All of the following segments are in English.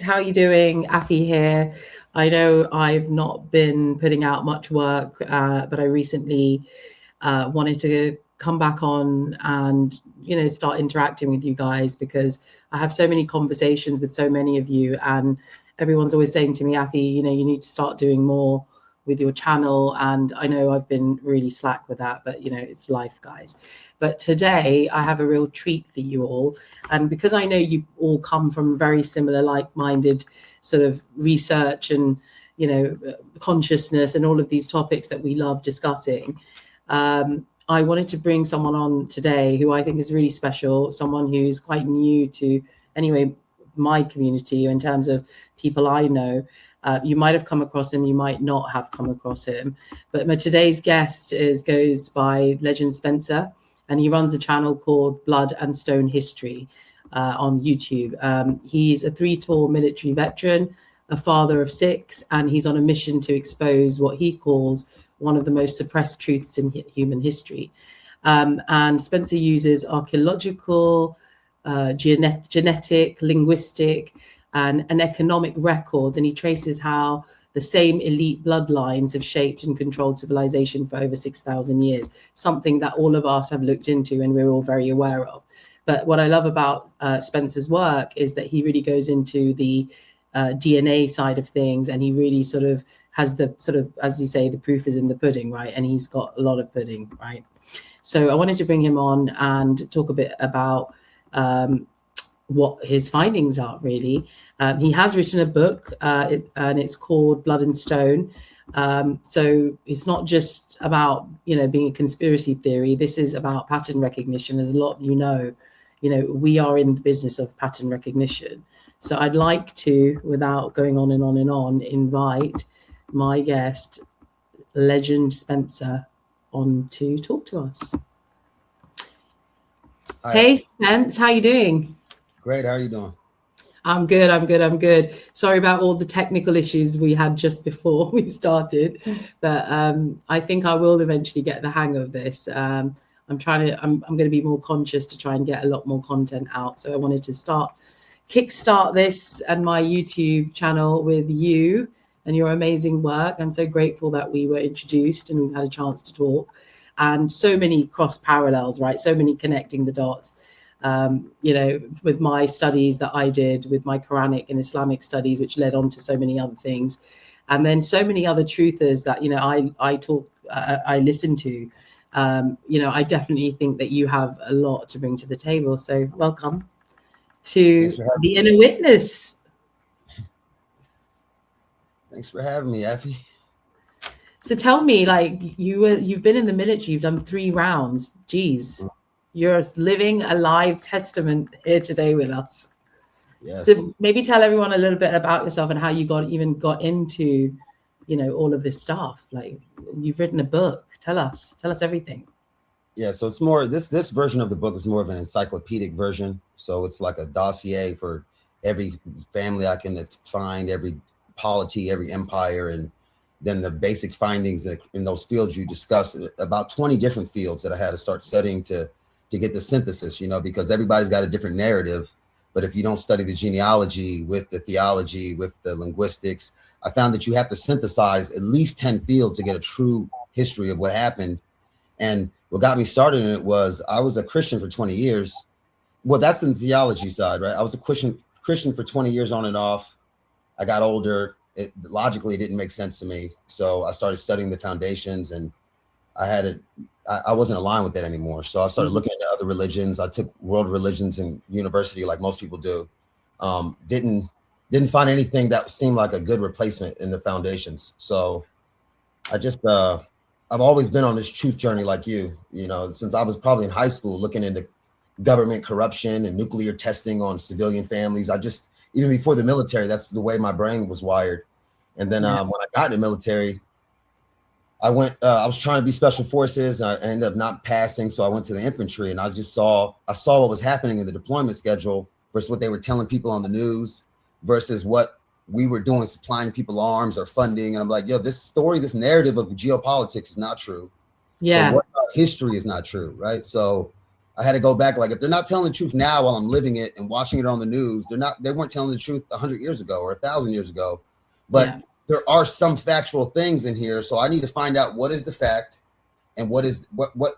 How you doing? Afi here. I know I've not been putting out much work, but I recently wanted to come back on and start interacting with you guys because I have so many conversations with so many of you, and everyone's always saying to me, Afi, you need to start doing more with your channel. And I know I've been really slack with that, but it's life, guys. But today I have a real treat for you all. And because I know you all come from very similar, like-minded sort of research and, consciousness and all of these topics that we love discussing, I wanted to bring someone on today who I think is really special, someone who's quite new to, anyway, my community in terms of people I know. You might have come across him, you might not have come across him. But my today's guest goes by Legend Spencer, and he runs a channel called Blood and Stone History on YouTube. He's a 3-tour military veteran, a father of 6, and he's on a mission to expose what he calls one of the most suppressed truths in human history. And Spencer uses archaeological, genetic, linguistic, and an economic record, and he traces how the same elite bloodlines have shaped and controlled civilization for over 6,000 years, something that all of us have looked into and we're all very aware of. But what I love about Spencer's work is that he really goes into the DNA side of things, and he really sort of has the sort of, as you say, the proof is in the pudding, right? And he's got a lot of pudding, right? So I wanted to bring him on and talk a bit about what his findings are, really. He has written a book, and it's called Blood and Stone. So it's not just about, being a conspiracy theory. This is about pattern recognition. As a lot of we are in the business of pattern recognition. So I'd like to, without going on and on and on, invite my guest, Legend Spencer, on to talk to us. Hi. Hey, Spence, how you doing? Great. How are you doing? I'm good. Sorry about all the technical issues we had just before we started, but I think I will eventually get the hang of this. I'm going to be more conscious to try and get a lot more content out. So I wanted to kickstart this and my YouTube channel with you and your amazing work. I'm so grateful that we were introduced and we had a chance to talk, and so many cross parallels, right? So many connecting the dots. With my studies that I did with my Quranic and Islamic studies, which led on to so many other things. And then so many other truthers that, I listen to. I definitely think that you have a lot to bring to the table. So welcome to the Inner Witness. Thanks for having me, Effie. So tell me, you've been in the military, you've done 3 rounds. Geez. You're living a live testament here today with us. Yes. So maybe tell everyone a little bit about yourself and how you got into, all of this stuff. Like, you've written a book. Tell us everything. Yeah. So it's more, this version of the book is more of an encyclopedic version. So it's like a dossier for every family I can find, every polity, every empire, and then the basic findings in those fields you discussed, about 20 different fields that I had to start studying to get the synthesis, because everybody's got a different narrative. But if you don't study the genealogy with the theology, with the linguistics, I found that you have to synthesize at least 10 fields to get a true history of what happened. And what got me started in it was I was a Christian for 20 years. Well, that's in the theology side, right? I was a Christian for 20 years on and off. I got older. Logically, it didn't make sense to me. So I started studying the foundations, and I wasn't aligned with that anymore. So I started looking into other religions. I took world religions in university, like most people do. Didn't find anything that seemed like a good replacement in the foundations. So I just, I've always been on this truth journey like you, since I was probably in high school, looking into government corruption and nuclear testing on civilian families. Even before the military, that's the way my brain was wired. And then when I got in the military, I was trying to be special forces, and I ended up not passing. So I went to the infantry, and I saw what was happening in the deployment schedule versus what they were telling people on the news versus what we were doing, supplying people arms or funding. And I'm like, this narrative of geopolitics is not true. Yeah. So what about history is not true, right? So I had to go back. Like, if they're not telling the truth now while I'm living it and watching it on the news, they weren't telling the truth 100 years ago or 1,000 years ago. But there are some factual things in here. So I need to find out what is the fact and what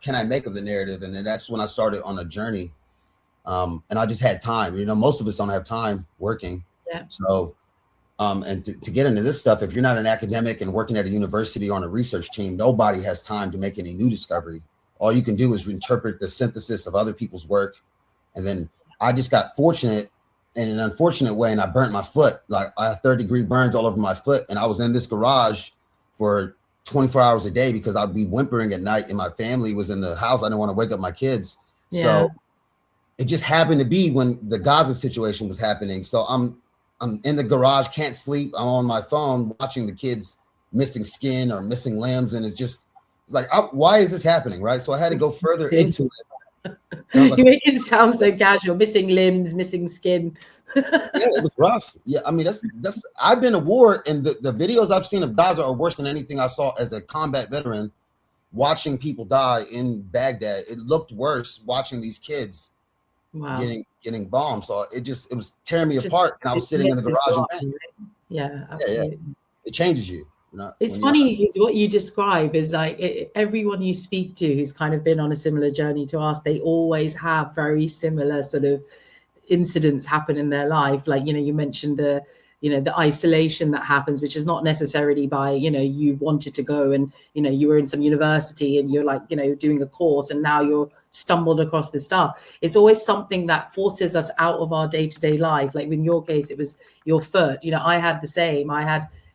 can I make of the narrative. And then that's when I started on a journey. And I just had time. You know, most of us don't have time working. Yeah. So, and to get into this stuff, if you're not an academic and working at a university or on a research team, nobody has time to make any new discovery. All you can do is interpret the synthesis of other people's work. And then I just got fortunate in an unfortunate way, and I burnt my foot. Like, I had 3rd-degree burns all over my foot, and I was in this garage for 24 hours a day because I'd be whimpering at night, and my family was in the house. I didn't want to wake up my kids. Yeah. So it just happened to be when the Gaza situation was happening. So I'm in the garage, can't sleep. I'm on my phone watching the kids missing skin or missing limbs, and it's like, why is this happening, right? So I had to go further into it. You make it sound so casual, missing limbs, missing skin. Yeah, it was rough. Yeah, I mean, that's I've been to war, and the videos I've seen of Gaza are worse than anything I saw as a combat veteran. Watching people die in Baghdad, it looked worse watching these kids getting bombed. So it was tearing me apart, and I was sitting in the garage. Yeah, absolutely. Yeah. It changes you. It's funny because what you describe is like everyone you speak to who's kind of been on a similar journey to us, they always have very similar sort of incidents happen in their life. Like, you mentioned the isolation that happens, which is not necessarily by, you wanted to go and, you were in some university and you're like, doing a course and now you're stumbled across this stuff. It's always something that forces us out of our day-to-day life. Like in your case, it was your foot. I had the same.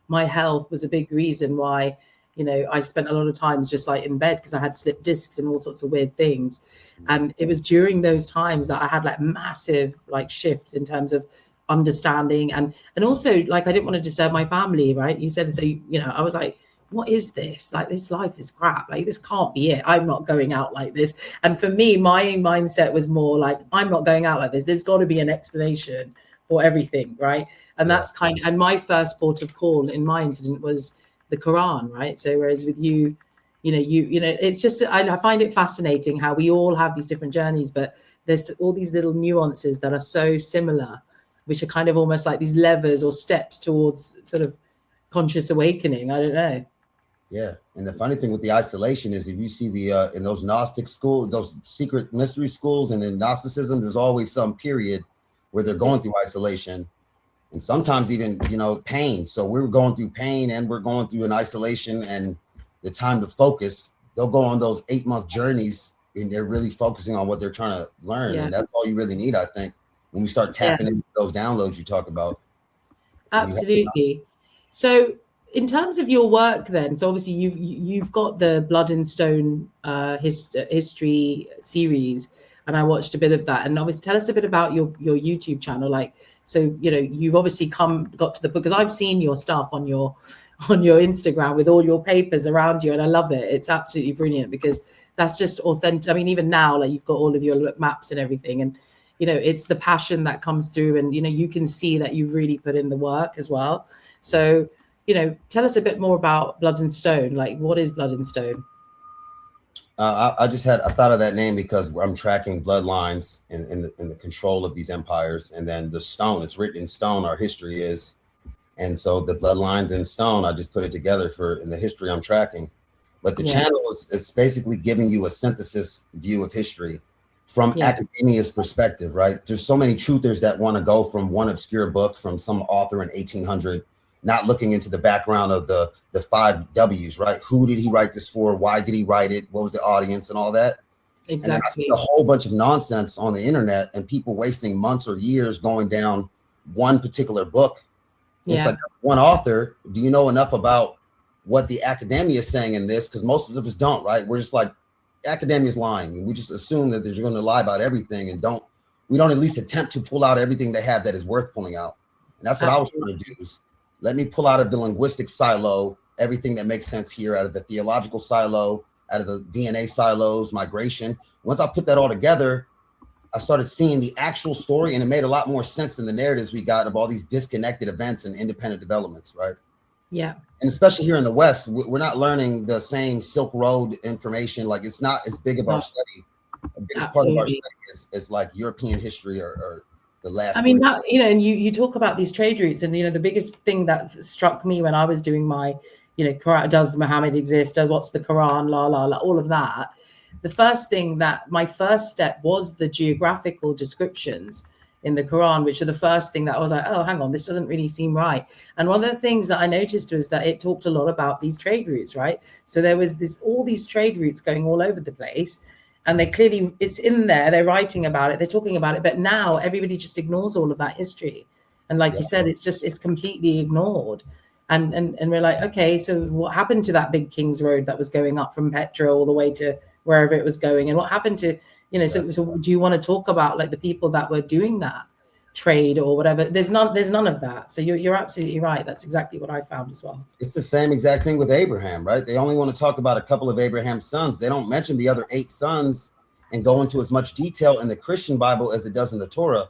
My health was a big reason why, I spent a lot of times just like in bed because I had slipped discs and all sorts of weird things. And it was during those times that I had like massive like shifts in terms of understanding and also like I didn't want to disturb my family, right? You said, so, I was like, what is this? Like, this life is crap. Like, this can't be it. I'm not going out like this. And for me, my mindset was more like, I'm not going out like this. There's got to be an explanation for everything, right? And that's and my first port of call in my incident was the Quran, right? So whereas with you, it's just, I find it fascinating how we all have these different journeys, but there's all these little nuances that are so similar, which are kind of almost like these levers or steps towards sort of conscious awakening. I don't know. Yeah. And the funny thing with the isolation is if you see the in those Gnostic schools, those secret mystery schools and in Gnosticism, there's always some period where they're going through isolation and sometimes even, pain. So we were going through pain and we're going through an isolation and the time to focus, they'll go on those 8-month journeys and they're really focusing on what they're trying to learn. Yeah. And that's all you really need, I think, when we start tapping into those downloads you talk about. Absolutely. So in terms of your work then, so obviously you've got the Blood and Stone history series, and I watched a bit of that. And obviously tell us a bit about your YouTube channel. Like, so, you've obviously got to the book, because I've seen your stuff on your Instagram with all your papers around you, and I love it. It's absolutely brilliant because that's just authentic. I mean, even now, like, you've got all of your maps and everything, and it's the passion that comes through, and you can see that you've really put in the work as well. So tell us a bit more about Blood and Stone. Like, what is Blood and Stone? I thought of that name because I'm tracking bloodlines in the control of these empires, and then the stone, it's written in stone, our history is. And so the bloodlines in stone, I just put it together in the history I'm tracking. But the channel it's basically giving you a synthesis view of history from academia's perspective, right? There's so many truthers that want to go from one obscure book from some author in 1800, not looking into the background of the 5 W's, right? Who did he write this for? Why did he write it? What was the audience and all that? Exactly. And a whole bunch of nonsense on the internet and people wasting months or years going down one particular book. It's like one author. Do you know enough about what the academia is saying in this? Because most of us don't, right? We're just like, academia is lying. We just assume that they're going to lie about everything and we don't at least attempt to pull out everything they have that is worth pulling out. And that's what I was trying to do, is let me pull out of the linguistic silo everything that makes sense here, out of the theological silo, out of the DNA silos, migration. Once I put that all together, I started seeing the actual story, and it made a lot more sense than the narratives we got of all these disconnected events and independent developments, right? Yeah. And especially here in the West, we're not learning the same Silk Road information. Like, it's not as big of our study The biggest part of our Absolutely. study is like European history or the last. I mean, that, you know, and you talk about these trade routes, and, you know, the biggest thing that struck me when I was doing my, you know, Quran, does Muhammad exist? What's the Quran? La, la, la, all of that. The first thing that my first step was the geographical descriptions in the Quran, which are the first thing that I was like, oh, hang on, this doesn't really seem right. And one of the things that I noticed was that it talked a lot about these trade routes, right? So there was all these trade routes going all over the place. And they clearly, it's in there, they're writing about it, they're talking about it, but now everybody just ignores all of that history. And like you said, it's completely ignored. And we're like, okay, so what happened to that big King's Road that was going up from Petra all the way to wherever it was going? And what happened to, you know, so do you want to talk about like the people that were doing that trade or whatever? There's none of that. So you're absolutely right. That's exactly what I found as well. It's the same exact thing with Abraham, right? They only want to talk about a couple of Abraham's sons. They don't mention the other 8 sons and go into as much detail in the Christian Bible as it does in the Torah,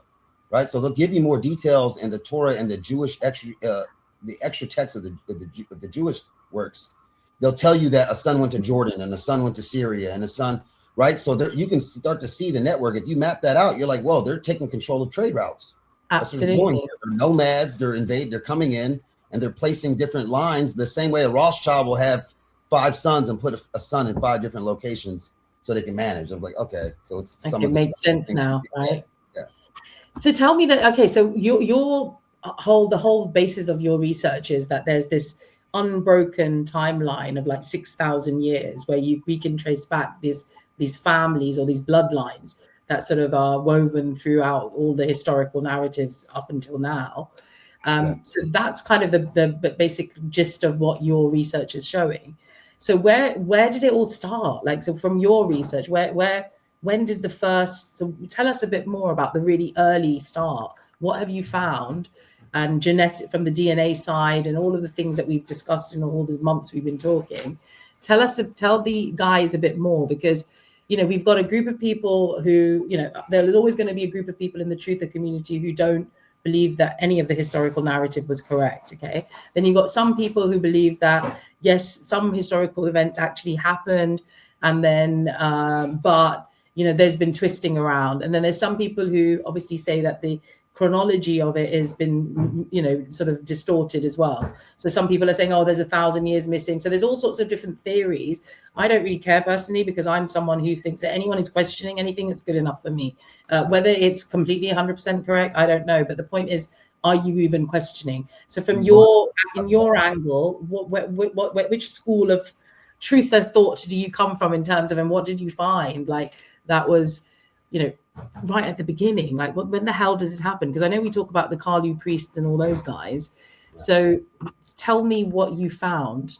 right? So they'll give you more details in the Torah and the Jewish the extra text of the Jewish works. They'll tell you that a son went to Jordan and a son went to Syria and a son, right? So there, you can start to see the network. If you map that out, you're like, well, they're taking control of trade routes. Absolutely. They're nomads. They're coming in and they're placing different lines the same way a Rothschild will have 5 sons and put a son in 5 different locations so they can manage. I'm like, okay, so it's like it makes sense now, right? Yeah. So tell me that, okay, so the whole basis of your research is that there's this unbroken timeline of like 6,000 years where we can trace back these families or these bloodlines that sort of are woven throughout all the historical narratives up until now. So that's kind of the basic gist of what your research is showing. So where did it all start? Like, so from your research, when did so tell us a bit more about the really early start. What have you found? And genetic from the DNA side and all of the things that we've discussed in all these months we've been talking. Tell the guys a bit more, because, you know, we've got a group of people who, you know, there's always going to be a group of people in the truther community who don't believe that any of the historical narrative was correct. Okay. Then you've got some people who believe that, yes, some historical events actually happened. And then, but, you know, there's been twisting around. And then there's some people who obviously say that the chronology of it has been, you know, sort of distorted as well. So some people are saying, oh, there's 1,000 years missing. So there's all sorts of different theories. I don't really care personally, because I'm someone who thinks that anyone who's questioning anything is good enough for me. Whether it's completely 100% correct, I don't know. But the point is, are you even questioning? So from your angle, which school of truth or thought do you come from in terms of, and what did you find like that was, you know, right at the beginning? Like, when the hell does this happen? Because I know we talk about the Kalu priests and all those guys. So tell me what you found.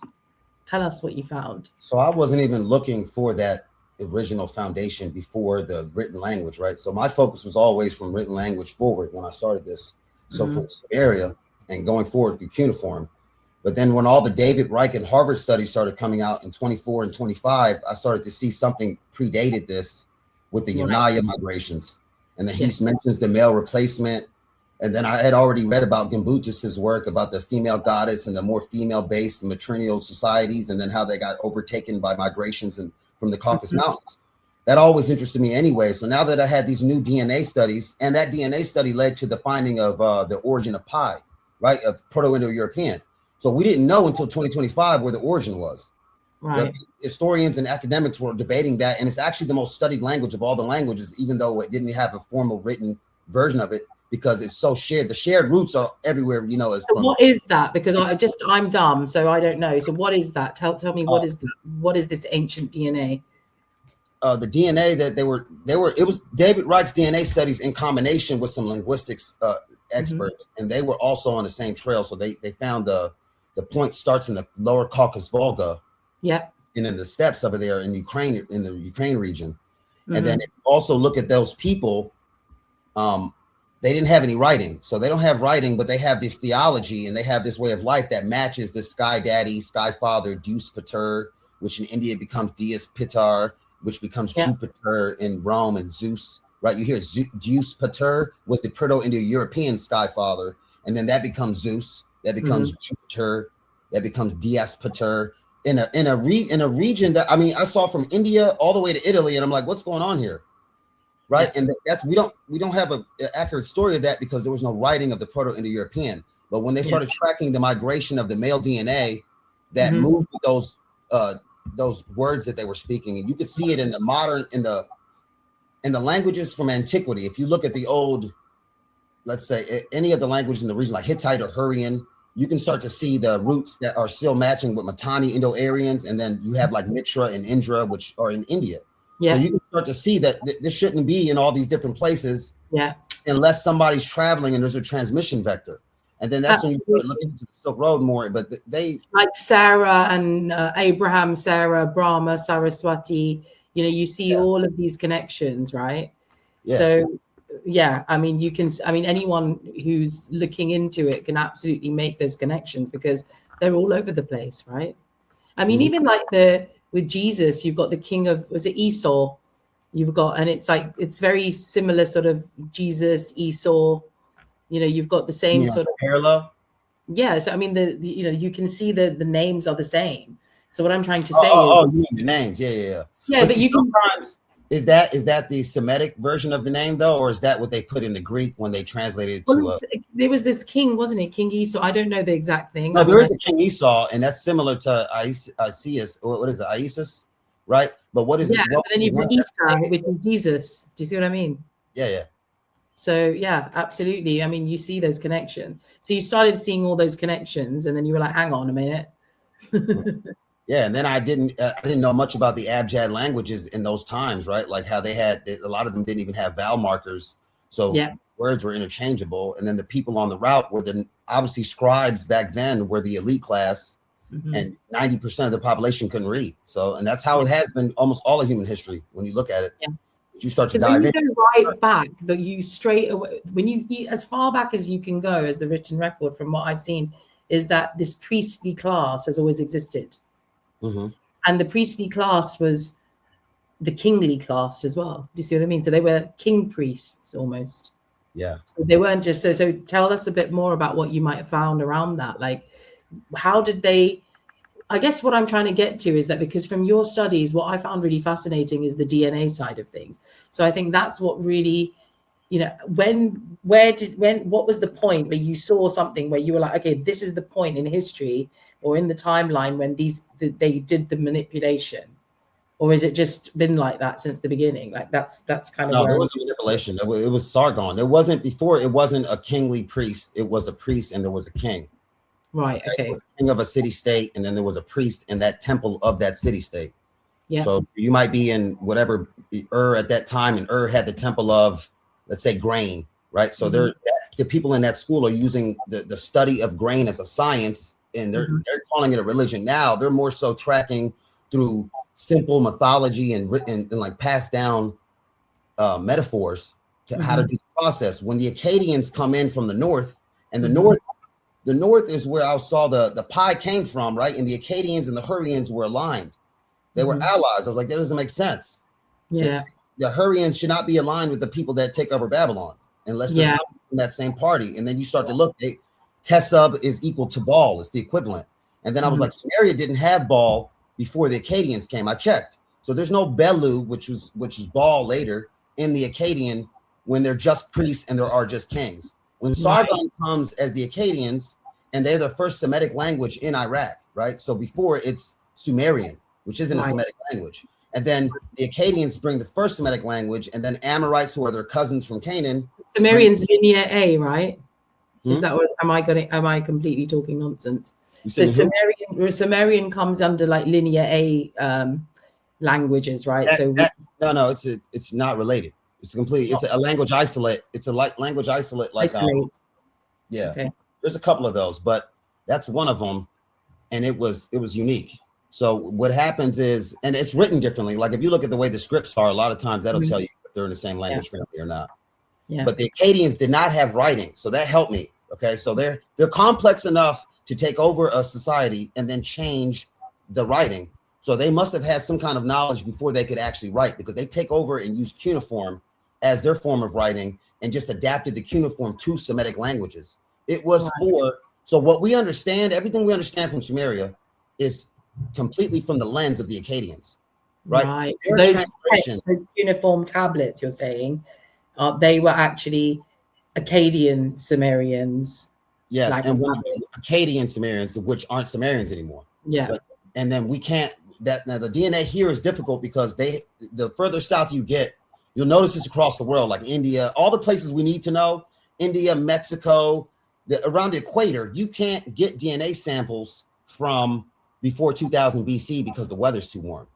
Tell us what you found. So I wasn't even looking for that original foundation before the written language, right? So my focus was always from written language forward when I started this. So from Samaria and going forward through cuneiform. But then when all the David Reich and Harvard studies started coming out in 24 and 25, I started to see something predated this with the Yanaya migrations. And then he mentions the male replacement. And then I had already read about Gimbutas's work about the female goddess and the more female-based matrilineal societies, and then how they got overtaken by migrations and from the Caucasus Mountains. That always interested me anyway. So now that I had these new DNA studies, and that DNA study led to the finding of the origin of pi, right, of Proto-Indo-European. So we didn't know until 2025 where the origin was. Right. Historians and academics were debating that, and it's actually the most studied language of all the languages, even though it didn't have a formal written version of it, because it's so shared. The shared roots are everywhere, you know. So what is that? Because I'm dumb, so I don't know. So what is that? Tell me, what is that? What is this ancient DNA? The DNA that it was David Reich's DNA studies in combination with some linguistics experts, and they were also on the same trail. So they found the point starts in the lower Caucasus Volga. Yeah. And in the steppes over there in Ukraine, in the Ukraine region. And then also look at those people. They didn't have any writing. So they don't have writing, but they have this theology and they have this way of life that matches the sky daddy, sky father, Deus Pater, which in India becomes Deus Pitar, which becomes Jupiter in Rome, and Zeus, right? You hear Deus Pater was the Proto-Indo-European sky father. And then that becomes Zeus, that becomes Jupiter, that becomes Deus Pater. in a region that, I mean, I saw from India all the way to Italy, and I'm like, what's going on here, right? Yeah. And that's we don't have an accurate story of that because there was no writing of the Proto-Indo-European. But when they started tracking the migration of the male DNA that moved with those words that they were speaking, and you could see it in the modern in the languages from antiquity. If you look at the old, let's say any of the languages in the region, like Hittite or Hurrian, you can start to see the roots that are still matching with Mitanni Indo-Aryans, and then you have like Mitra and Indra, which are in India. So you can start to see that this shouldn't be in all these different places, unless somebody's traveling and there's a transmission vector. And then that's when you start looking into the Silk Road more. But they like Sarah and Abraham, Sarah, Brahma, Saraswati. You know, you see all of these connections, right? Yeah. So. Yeah, I mean, anyone who's looking into it can absolutely make those connections because they're all over the place, right? I mean, even like with Jesus, you've got the king of, was it Esau? You've got, and it's like, it's very similar sort of Jesus, Esau, you know, you've got the same sort of parallel. Yeah. So, I mean, you know, you can see the names are the same. So what I'm trying to say is. Oh, you mean the names. Yeah. Yeah, but you sometimes. Is that the Semitic version of the name though, or is that what they put in the Greek when they translated it to? There was this king, wasn't it? King Esau. I don't know the exact thing. No, there is a King Esau, and that's similar to Isis. What is it, Isis? Right? But what is it? Yeah, but then you've got Easter, which is Jesus. Do you see what I mean? Yeah. So yeah, absolutely. I mean, you see those connections. So you started seeing all those connections, and then you were like, "Hang on a minute." Yeah, and then I didn't know much about the Abjad languages in those times, right? Like how they had a lot of them didn't even have vowel markers, so words were interchangeable. And then the people on the route were obviously scribes back then were the elite class, and 90% of the population couldn't read. So, and that's how it has been almost all of human history. When you look at it, you start to dive in. When you go right back, that you straight away, when you as far back as you can go, as the written record from what I've seen, is that this priestly class has always existed. And the priestly class was the kingly class as well. Do you see what I mean? So they were king priests almost. Yeah. So they weren't just so tell us a bit more about what you might have found around that. Like, how did they? I guess what I'm trying to get to is that because from your studies, what I found really fascinating is the DNA side of things. So I think that's what really, you know, what was the point where you saw something where you were like, okay, this is the point in history or in the timeline when they did the manipulation, or is it just been like that since the beginning? Like that's kind of no, there was a manipulation. It was Sargon. It wasn't before. It wasn't a kingly priest. It was a priest, and there was a king. Right. Okay. It was a king of a city state, and then there was a priest in that temple of that city state. Yeah. So you might be in whatever at that time, and had the temple of, let's say, grain, right? So the people in that school are using the study of grain as a science. And they're calling it a religion now. They're more so tracking through simple mythology and like passed down metaphors to how to do the process. When the Akkadians come in from the north, and the north is where I saw the pie came from, right? And the Akkadians and the Hurrians were aligned. They were allies. I was like, that doesn't make sense. Yeah. The Hurrians should not be aligned with the people that take over Babylon unless they're in that same party. And then you start to look, Tesub is equal to Baal. It's the equivalent. And then I was like, Samaria didn't have Baal before the Akkadians came. I checked. So there's no Belu, which is Baal later, in the Akkadian when they're just priests and there are just kings. When Sargon comes as the Akkadians, and they're the first Semitic language in Iraq, right? So before it's Sumerian, which isn't a Semitic language. And then the Akkadians bring the first Semitic language, and then Amorites, who are their cousins from Canaan. Sumerian's linear A, right? Is that what am I completely talking nonsense? So Sumerian comes under like linear A languages, right? No, it's not related. It's it's a language isolate. It's a language isolate. Yeah. Okay. There's a couple of those, but that's one of them, and it was unique. So what happens is, and it's written differently. Like if you look at the way the scripts are, a lot of times that'll tell you if they're in the same language family or not. Yeah. But the Akkadians did not have writing, so that helped me. Okay, so they're complex enough to take over a society and then change the writing. So they must have had some kind of knowledge before they could actually write, because they take over and use cuneiform as their form of writing and just adapted the cuneiform to Semitic languages. It was so what we understand, everything we understand from Sumeria is completely from the lens of the Akkadians, right? Right. Their Those translation, those cuneiform tablets you're saying, they were actually Akkadian Sumerians. yes, Like and when tablets. Akkadian Sumerians, which aren't Sumerians anymore. Yeah. But, and then we can't, that now the DNA here is difficult because the further south you get, you'll notice this across the world, like India, all the places we need to know, India, Mexico, around the equator, you can't get DNA samples from before 2000 BC because the weather's too warm.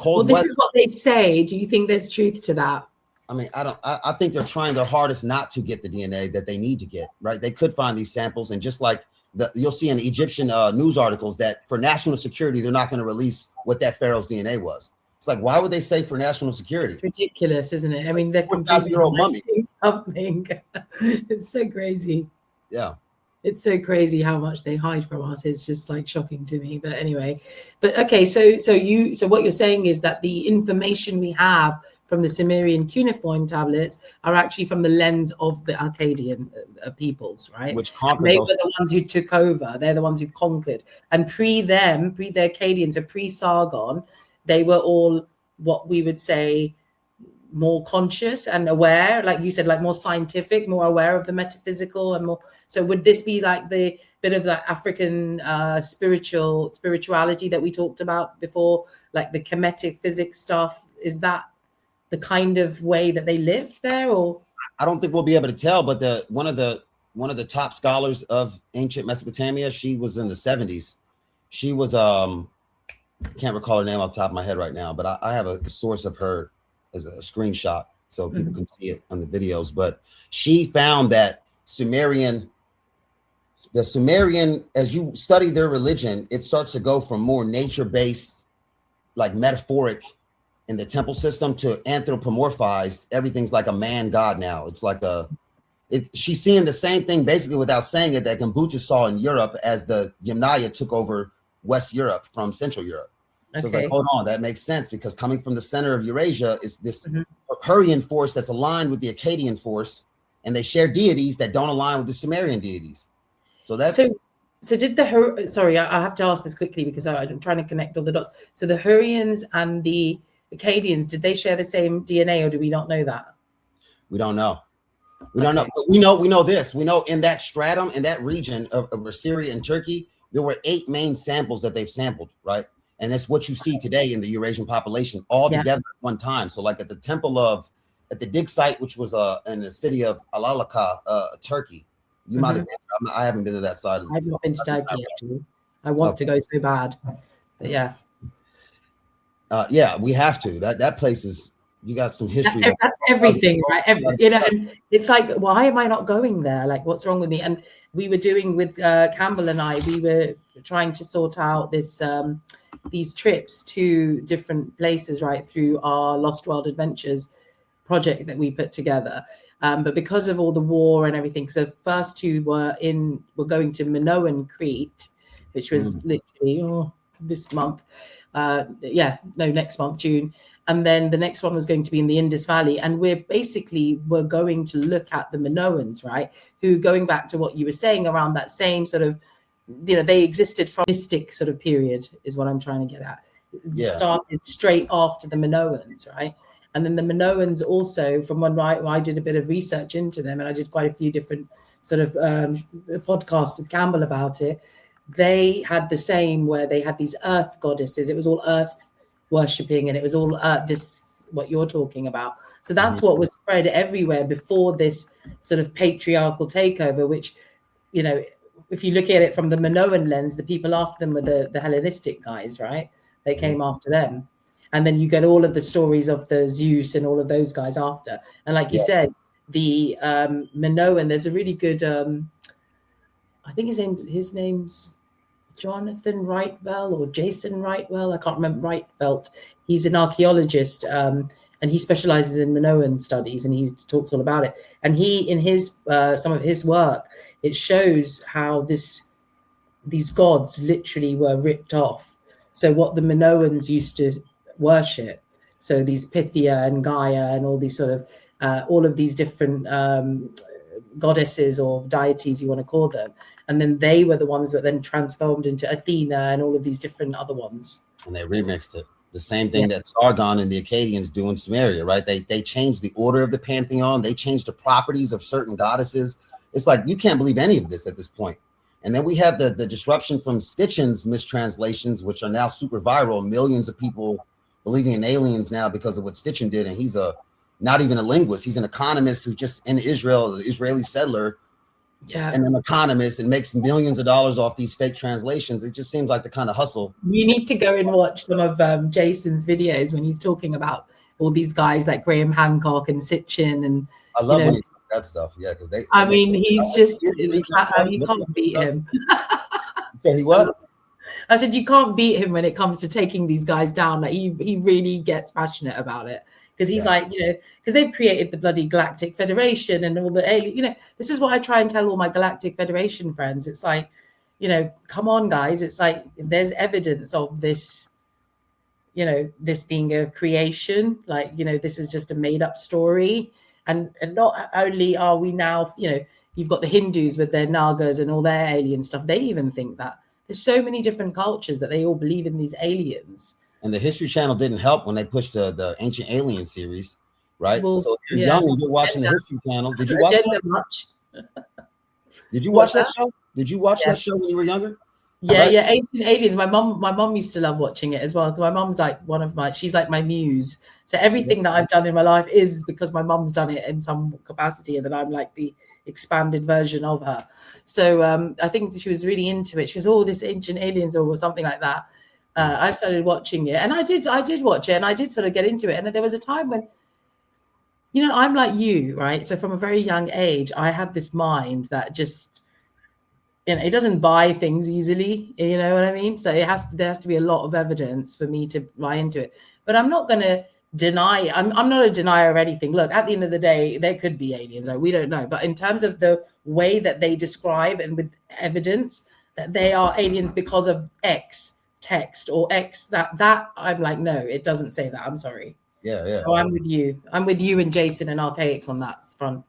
Well, this is what they say. Do you think there's truth to that? I mean, I think they're trying their hardest not to get the DNA that they need to get, right? They could find these samples, and just like you'll see in Egyptian news articles that for national security, they're not going to release what that pharaoh's DNA was. It's like, why would they say for national security? It's ridiculous, isn't it? I mean, they're 4,000-year-old mummy. Something. It's so crazy. Yeah. It's so crazy how much they hide from us. It's just like shocking to me. But anyway, but okay. So what you're saying is that the information we have from the Sumerian cuneiform tablets are actually from the lens of the Akkadian peoples, right? Which they were the ones who took over. They're the ones who conquered. And pre the Akkadians, so pre-Sargon, they were all what we would say more conscious and aware, like you said, like more scientific, more aware of the metaphysical, and more. So would this be like the bit of like African spirituality that we talked about before, like the Kemetic physics stuff? Is that the kind of way that they lived there? Or I don't think we'll be able to tell, but one of the top scholars of ancient Mesopotamia, she was in the 70s. She was can't recall her name off the top of my head right now, but I have a source of her as a screenshot so people can see it on the videos. But she found that the Sumerian, as you study their religion, it starts to go from more nature-based, like metaphoric in the temple system, to anthropomorphized. Everything's like a man god now. It's like she's seeing the same thing basically without saying it that Kombucha saw in Europe as the Yamnaya took over West Europe from Central Europe. So it's like, hold on, that makes sense, because coming from the center of Eurasia is this Hurrian force that's aligned with the Akkadian force, and they share deities that don't align with the Sumerian deities. So that's so did the sorry, I have to ask this quickly because I'm trying to connect all the dots. So the Hurrians and the Akkadians, did they share the same DNA, or do we not know that? We don't know. We don't know. But we know this. We know in that stratum, in that region of Syria and Turkey, there were 8 main samples that they've sampled, right? And that's what you see today in the Eurasian population all together at one time. So like at the dig site, which was in the city of Alalaka, Turkey. You might have been, I haven't been to that side. I've not been to Turkey actually. I want to go so bad. But yeah. Yeah, we have to. That place is, you got some history. That's everything, right? And it's like, why am I not going there? Like, what's wrong with me? And we were doing with Campbell and I, we were trying to sort out these trips to different places, right, through our Lost World Adventures project that we put together. But because of all the war and everything, so first 2 were going to Minoan Crete, which was literally this month. Next month, June. And then the next one was going to be in the Indus Valley. And we're going to look at the Minoans, right? Who, going back to what you were saying around that same sort of, they existed from mystic sort of period is what I'm trying to get at. It started straight after the Minoans, right? And then the Minoans also, from when I did a bit of research into them, and I did quite a few different sort of podcasts with Campbell about it, they had the same, where they had these earth goddesses. It was all earth worshipping, and it was all this, what you're talking about. So that's what was spread everywhere before this sort of patriarchal takeover, which, if you look at it from the Minoan lens, the people after them were the Hellenistic guys, right? They came after them. And then you get all of the stories of the Zeus and all of those guys after. And like you said, the Minoan, there's a really good, I think his name's Jonathan Wrightwell or Jason Wrightwell. I can't remember. Wrightbelt. He's an archaeologist, and he specializes in Minoan studies, and he talks all about it. And he, in his some of his work, it shows how these gods literally were ripped off. So what the Minoans used to worship, so these Pythia and Gaia and all these sort of all of these different goddesses or deities, you want to call them. And then they were the ones that then transformed into Athena and all of these different other ones. And they remixed it. The same thing that Sargon and the Akkadians do in Sumeria, right? They changed the order of the pantheon. They changed the properties of certain goddesses. It's like, you can't believe any of this at this point. And then we have the disruption from Stitchin's mistranslations, which are now super viral. Millions of people believing in aliens now because of what Stitchin did. And he's not even a linguist. He's an economist who just in Israel, the Israeli settler, and an economist, and makes millions of dollars off these fake translations. It just seems like the kind of hustle. You need to go and watch some of Jason's videos when he's talking about all these guys like Graham Hancock and Sitchin. And I love when he says that stuff. Yeah, because he's just, you can't beat him. So he what? I said, you can't beat him when it comes to taking these guys down. Like he really gets passionate about it. Because he's like, because they've created the bloody Galactic Federation and all the alien, this is what I try and tell all my Galactic Federation friends. It's like, come on, guys. It's like, there's evidence of this, this being a creation. Like, this is just a made up story. And not only are we now, you've got the Hindus with their Nagas and all their alien stuff. They even think that. There's so many different cultures that they all believe in these aliens. And the History Channel didn't help when they pushed the Ancient Alien series, right? Well, so if you're young and you're watching the History Channel, did you watch that? Did you watch that show? Did you watch that show when you were younger? Yeah, Ancient Aliens. My mom used to love watching it as well. So my mom's like she's like my muse. So everything that I've done in my life is because my mom's done it in some capacity, and then I'm like the expanded version of her. So I think she was really into it. She was, this Ancient Aliens or something like that. I started watching it, and I did watch it, and I did sort of get into it. And there was a time when, I'm like you, right? So from a very young age, I have this mind that just, it doesn't buy things easily. You know what I mean? So there has to be a lot of evidence for me to buy into it. But I'm not going to deny. I'm not a denier of anything. Look, at the end of the day, there could be aliens. Right? We don't know. But in terms of the way that they describe and with evidence that they are aliens because of X text or X, that I'm like, no, it doesn't say that. I'm sorry. Yeah. So I'm with you and Jason and Archaics on that front.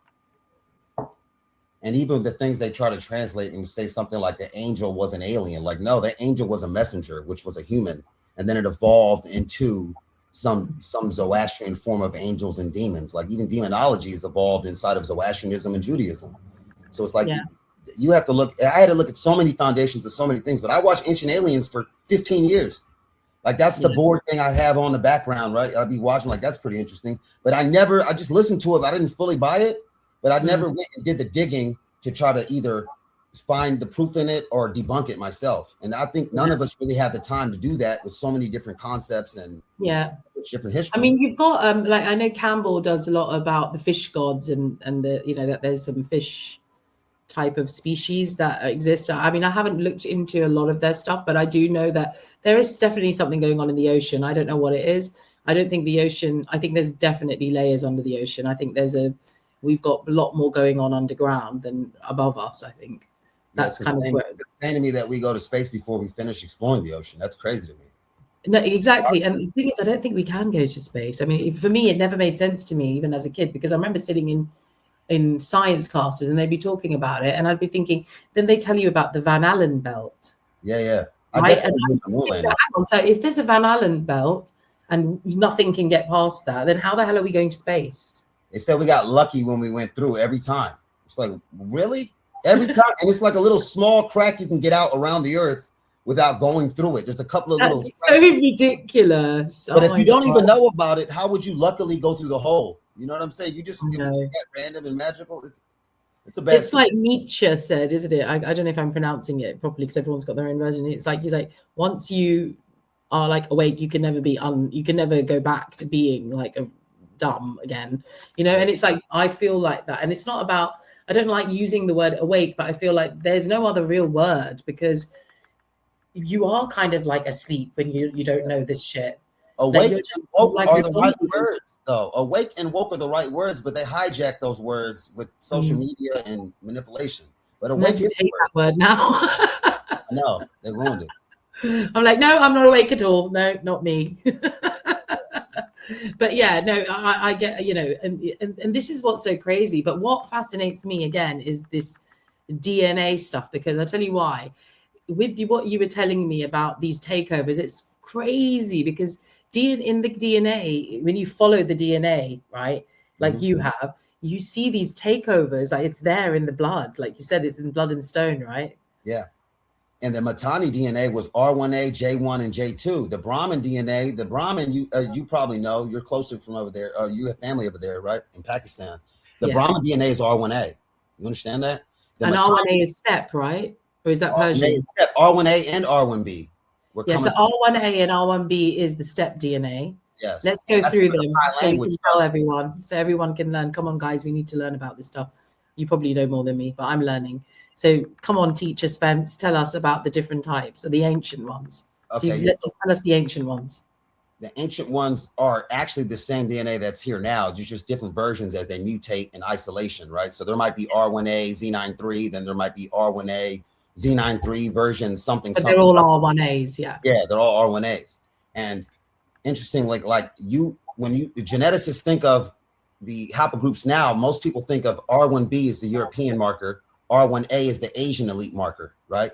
And even the things they try to translate and say something like the angel was an alien, like, no, the angel was a messenger, which was a human, and then it evolved into some Zoroastrian form of angels and demons. Like even demonology is evolved inside of Zoroastrianism and Judaism. So it's like you have to look. I had to look at so many foundations of so many things, but I watched Ancient Aliens for 15 years. Like that's the board thing I have on the background, right? I'd be watching like, that's pretty interesting. But I just listened to it. But I didn't fully buy it, but I never went and did the digging to try to either find the proof in it or debunk it myself. And I think none of us really have the time to do that with so many different concepts and different history. I mean, you've got like I know Campbell does a lot about the fish gods and the that there's some fish type of species that exist. I mean, I haven't looked into a lot of their stuff, but I do know that there is definitely something going on in the ocean. I don't know what it is. I don't think the ocean, I think there's definitely layers under the ocean. I think we've got a lot more going on underground than above us, I think. That's kind of where it's saying to me that we go to space before we finish exploring the ocean. That's crazy to me. No, exactly. And the thing is, I don't think we can go to space. I mean, for me, it never made sense to me, even as a kid, because I remember sitting in science classes and they'd be talking about it, and I'd be thinking, then they tell you about the Van Allen belt. Yeah. Right? So if there's a Van Allen belt and nothing can get past that, then how the hell are we going to space? They said we got lucky when we went through every time. It's like, really? Every time? And it's like a little small crack you can get out around the earth without going through it. There's a couple of That's so ridiculous. But if you don't even know about it, how would you luckily go through the hole? You know what I'm saying? You just get random and magical. It's a bad. It's like Nietzsche said, isn't it? I don't know if I'm pronouncing it properly because everyone's got their own version. It's like he's like, once you are like awake, you can never go back to being like a dumb again. You know, and it's like I feel like that, and it's not about. I don't like using the word awake, but I feel like there's no other real word because you are kind of like asleep when you don't know this shit. Awake and woke are the right words, though. Awake and woke are the right words, but they hijack those words with social media and manipulation. But awake is hate that word now. No, they ruined it. I'm like, no, I'm not awake at all. No, not me. But yeah, no, I get, you know, and this is what's so crazy. But what fascinates me again is this DNA stuff, because I'll tell you why. With what you were telling me about these takeovers, it's crazy because in the DNA, when you follow the DNA, right, like you have, you see these takeovers, like it's there in the blood. Like you said, it's in blood and stone, right? Yeah. And the Mitanni DNA was R1A, J1, and J2. The Brahmin DNA, the Brahmin, you probably know, you're closer from over there. You have family over there, right? In Pakistan. The Brahmin DNA is R1A. You understand that? And R1A is step, right? Or is that Persian? R1A and R1B. Yeah, so R1A and R1B is the step DNA. Yes. Let's go through them so you can tell everyone. So everyone can learn. Come on, guys, we need to learn about this stuff. You probably know more than me, but I'm learning. So come on, teacher Spence, tell us about the different types, or the ancient ones. Okay. So let's just tell us the ancient ones. The ancient ones are actually the same DNA that's here now, just different versions as they mutate in isolation, right? So there might be R1A, Z93, then there might be R1A, Z93 version, something. But they're all R1As, yeah. Yeah, they're all R1As. And interesting, like when geneticists think of the haplogroups now, most people think of R1B as the European marker, R1A is the Asian elite marker, right?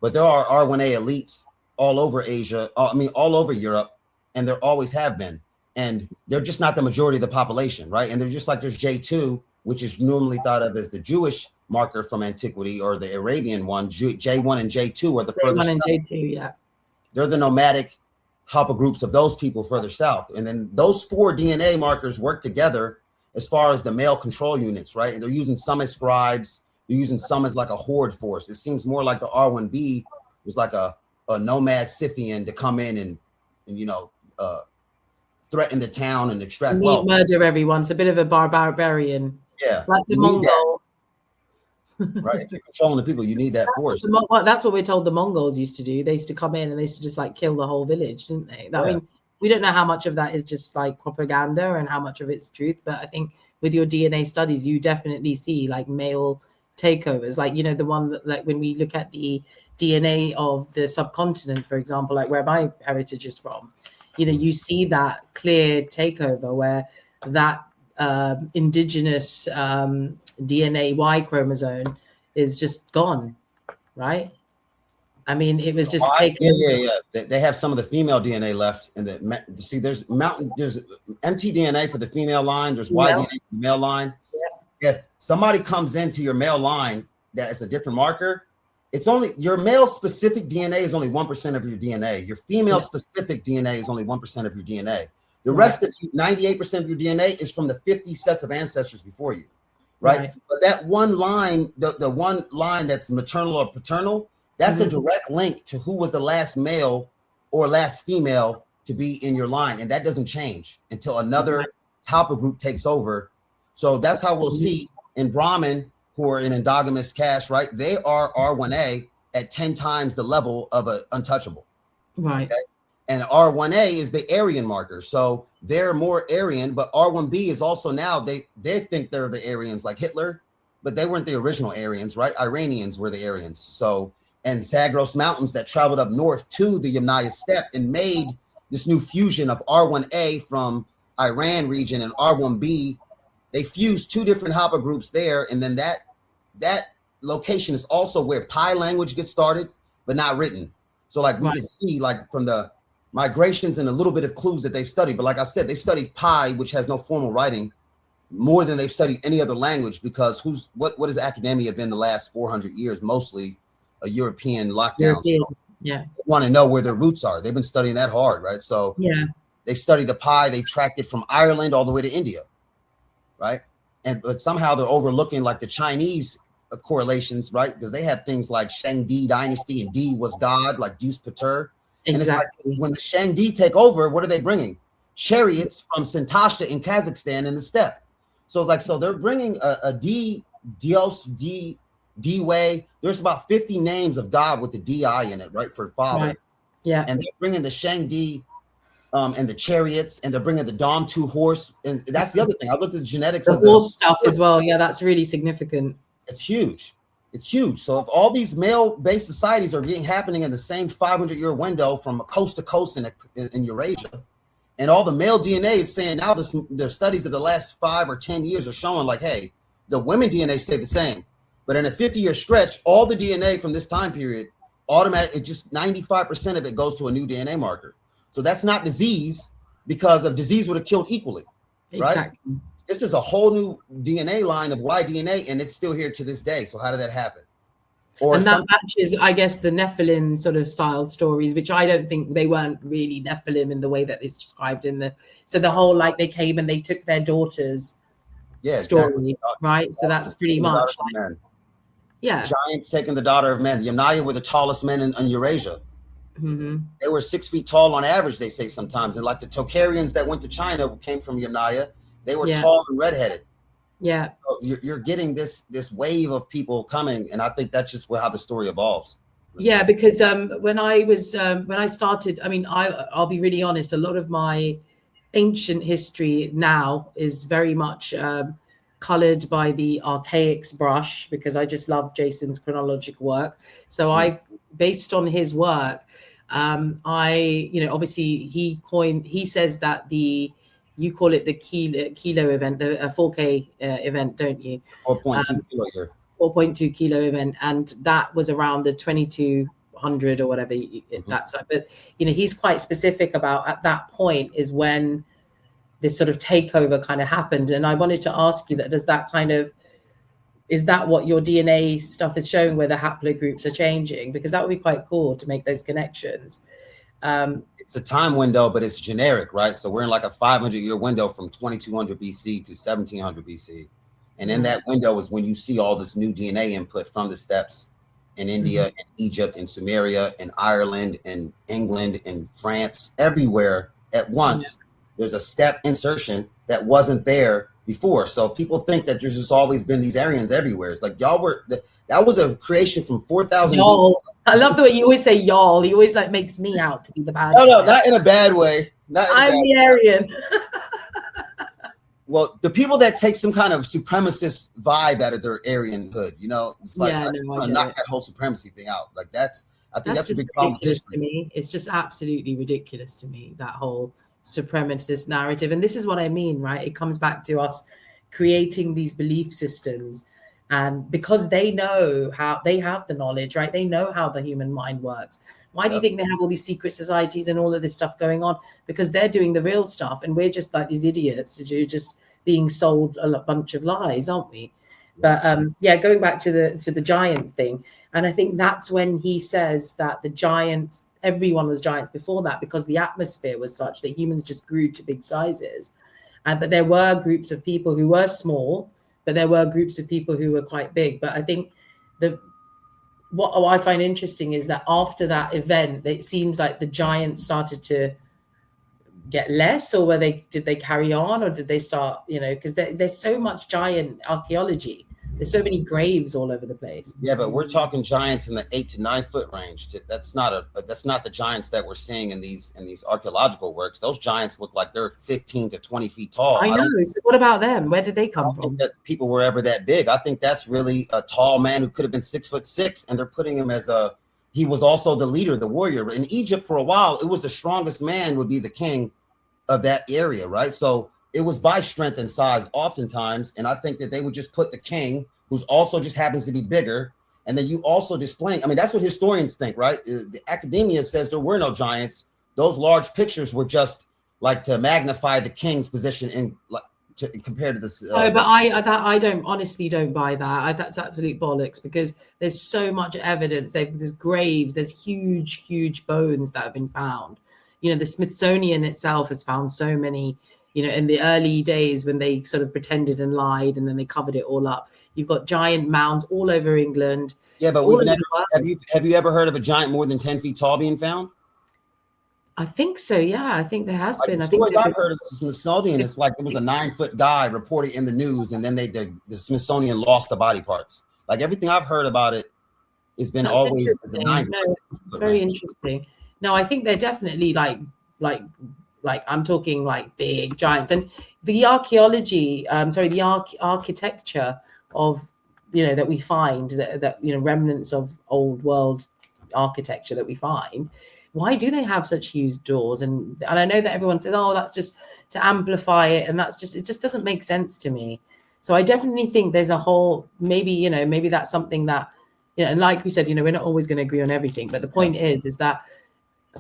But there are R1A elites all over Asia, all over Europe, and there always have been. And they're just not the majority of the population, right? And they're just like there's J2, which is normally thought of as the Jewish marker from antiquity, or the Arabian one. J1 and J2 are the further south. J2, yeah. They're the nomadic haplogroups of those people further south. And then those 4 DNA markers work together as far as the male control units, right? And they're using some as scribes. They're using some as like a horde force. It seems more like the R1B was like a nomad Scythian to come in and threaten the town and extract wealth. Murder everyone. It's a bit of a barbarian. Yeah. Like the Mongols. Right. If you're controlling the people, you need that force. That's what we're told the Mongols used to do. They used to come in and they used to just like kill the whole village, didn't they? I mean, we don't know how much of that is just like propaganda and how much of it's truth. But I think with your DNA studies, you definitely see like male takeovers, like, you know, the one that, like, when we look at the DNA of the subcontinent, for example, like where my heritage is from, you know, you see that clear takeover where that indigenous DNA Y-chromosome is just gone, right? I mean, it was just taken. Yeah. They have some of the female DNA left, and there's mtDNA for the female line. There's Y-DNA for the male line. Yeah. If somebody comes into your male line that is a different marker, it's only your male specific DNA is only 1% of your DNA. Your female specific DNA is only 1% of your DNA. The rest of you, 98% of your DNA is from the 50 sets of ancestors before you, right? But that one line, the one line that's maternal or paternal, that's a direct link to who was the last male or last female to be in your line. And that doesn't change until another haplogroup takes over. So that's how we'll see in Brahmin, who are in endogamous caste, right? They are R1A at 10 times the level of an untouchable. Right. Okay? And R1A is the Aryan marker. So they're more Aryan, but R1B is also now, they think they're the Aryans like Hitler, but they weren't the original Aryans, right? Iranians were the Aryans. So, and Zagros Mountains that traveled up north to the Yamnaya steppe and made this new fusion of R1A from Iran region and R1B. They fused 2 different haplogroups there. And then that location is also where Pi language gets started, but not written. So like we can see like from the migrations and a little bit of clues that they've studied. But like I said, they've studied Pi, which has no formal writing, more than they've studied any other language, because what has academia been the last 400 years? Mostly a European lockdown. So they want to know where their roots are. They've been studying that hard, right? So they studied the Pi, they tracked it from Ireland all the way to India, right? But somehow they're overlooking like the Chinese correlations, right? Because they have things like Shangdi dynasty and D was God, like Deus Pater. And it's like when the Shangdi take over, what are they bringing? Chariots from Sintasha in Kazakhstan in the steppe. So they're bringing a Dios, D-Way. There's about 50 names of God with the D-I in it, right? For father. Right. Yeah. And they're bringing the Shangdi and the chariots, and they're bringing the Dom 2 horse. And that's the other thing. I looked at the genetics of the horse stuff as well. Yeah, that's really significant. It's huge. It's huge. So if all these male-based societies are happening in the same 500-year window from coast to coast in Eurasia, And all the male DNA is saying now the studies of the last 5 or 10 years are showing like, hey, the women DNA stayed the same. But in a 50-year stretch, all the DNA from this time period, it just 95% of it goes to a new DNA marker. So that's not disease, because of disease would have killed equally, right? Exactly. This is a whole new DNA line of Y DNA, and it's still here to this day. So how did that happen? And that matches, I guess, the Nephilim sort of style stories, which I don't think they weren't really Nephilim in the way that it's described in the whole, like, they came and they took their daughters story, exactly. Right? So that's pretty much like, yeah. Giants taking the daughter of men. The Yamnaya were the tallest men in Eurasia. Mm-hmm. They were 6 feet tall on average, they say sometimes. And like the Tocharians that went to China came from Yamnaya. They were tall and redheaded. Yeah. So you're getting this wave of people coming, and I think that's just how the story evolves. Yeah, because when I started, I mean, I'll be really honest, a lot of my ancient history now is very much colored by the archaics brush, because I just love Jason's chronological work. So I've based on his work, obviously he says that you call it the kilo event, the 4K event, don't you? 4.2 kilo year. 4.2 kilo event, and that was around the 2200 or whatever. That's but he's quite specific about at that point is when this sort of takeover kind of happened. And I wanted to ask you that, is that what your DNA stuff is showing, where the haplogroups are changing? Because that would be quite cool to make those connections. It's a time window, but it's generic, right? So we're in like a 500-year window from 2200 BC to 1700 BC. And in that window is when you see all this new DNA input from the steppes in India and Egypt and Sumeria and Ireland and England and France, everywhere at once. There's a step insertion that wasn't there before. So people think that there's just always been these Aryans everywhere. It's like that was a creation from 4,000. I love the way you always say y'all. He always like makes me out to be the bad guy. No, not in a bad way. I'm the Aryan. Well, the people that take some kind of supremacist vibe out of their Aryanhood, it's like knock that whole supremacy thing out. Like I think that's a big problem to me. It's just absolutely ridiculous to me, that whole supremacist narrative. And this is what I mean, right? It comes back to us creating these belief systems, and because they know how, they have the knowledge, right? They know how the human mind works. Why do you think they have all these secret societies and all of this stuff going on? Because they're doing the real stuff, and we're just like these idiots who are just being sold a bunch of lies, aren't we? But going back to the giant thing, and I think that's when he says that the giants, everyone was giants before that, because the atmosphere was such that humans just grew to big sizes. But there were groups of people who were small, but there were groups of people who were quite big. But I think what I find interesting is that after that event, it seems like the giants started to get less, or did they carry on, or did they start, because there's so much giant archaeology. There's so many graves all over the place. Yeah, but we're talking giants in the 8 to 9 foot range. That's not the giants that we're seeing in these archaeological works. Those giants look like they're 15 to 20 feet tall. I know. So what about them? Where did they come from? That people were ever that big. I think that's really a tall man who could have been 6'6", and they're putting him as he was also the leader, the warrior. In Egypt for a while, it was the strongest man would be the king of that area, right? So it was by strength and size oftentimes. And I think that they would just put the king, who's also just happens to be bigger. And then you also displaying, I mean, that's what historians think, right? The academia says there were no giants. Those large pictures were just like to magnify the king's position compared to this. But I honestly don't buy that. That's absolute bollocks, because there's so much evidence. There's graves, there's huge bones that have been found. The Smithsonian itself has found so many, in the early days when they sort of pretended and lied, and then they covered it all up. You've got giant mounds all over England. Yeah, but have you ever heard of a giant more than 10 feet tall being found? I think so. Yeah, I think there has been. I think I've heard of the Smithsonian. It's like it was a 9-foot guy reported in the news, and then the Smithsonian lost the body parts. Like everything I've heard about it has been always the 9-foot. Very interesting. No, I think they're definitely like I'm talking like big giants, and the archaeology, the architecture of, that we find that remnants of old world architecture that we find, why do they have such huge doors? And I know that everyone says, oh, that's just to amplify it, and it just doesn't make sense to me. So I definitely think there's a whole, maybe that's something that, and like we said, we're not always going to agree on everything, but the point is that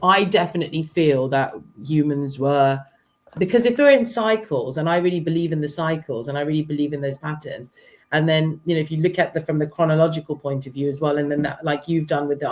I definitely feel that humans were, because if we're in cycles, and I really believe in the cycles, and I really believe in those patterns, and then if you look at from the chronological point of view as well, and then that, like you've done with the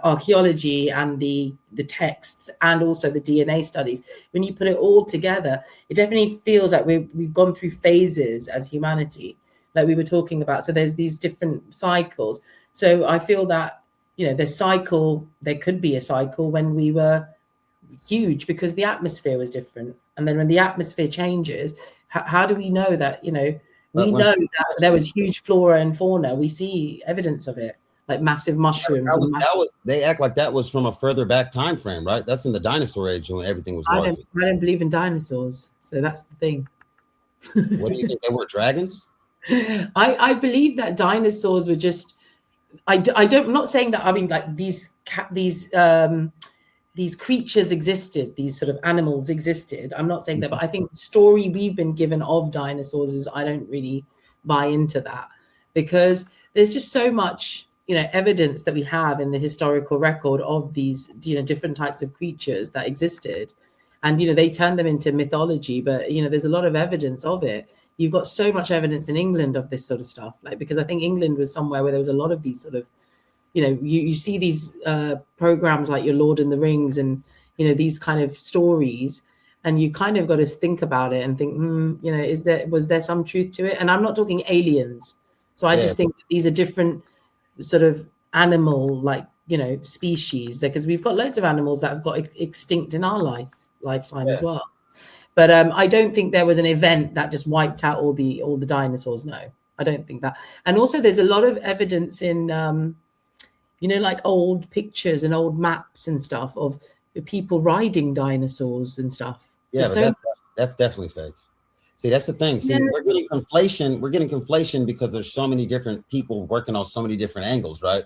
archaeology and the texts, and also the DNA studies, when you put it all together, it definitely feels like we've gone through phases as humanity, like we were talking about. So there's these different cycles. So I feel that there could be a cycle when we were huge, because the atmosphere was different, and then when the atmosphere changes, how do we know that? We know that there was huge flora and fauna. We see evidence of it, like massive mushrooms. They act like that was from a further back time frame, right? That's in the dinosaur age when everything was larger. I don't believe in dinosaurs, so that's the thing. What do you think? They were dragons? I believe that dinosaurs were just. I'm not saying that. I mean, like these creatures existed, these sort of animals existed. I'm not saying that, but I think the story we've been given of dinosaurs is, I don't really buy into that, because there's just so much, evidence that we have in the historical record of these, different types of creatures that existed. And, they turned them into mythology, but, there's a lot of evidence of it. You've got so much evidence in England of this sort of stuff, like, because I think England was somewhere where there was a lot of these sort of, you see these programs like your Lord and the Rings, and, these kind of stories, and you kind of got to think about it and think, was there some truth to it? And I'm not talking aliens. So I just think that these are different sort of animal, like, species, because we've got loads of animals that have got extinct in our lifetime as well. But I don't think there was an event that just wiped out all the dinosaurs. No, I don't think that. And also there's a lot of evidence in, like old pictures and old maps and stuff of people riding dinosaurs and stuff. Yeah, but that's definitely fake. See, that's the thing. See, we're getting conflation. We're getting conflation because there's so many different people working on so many different angles, right?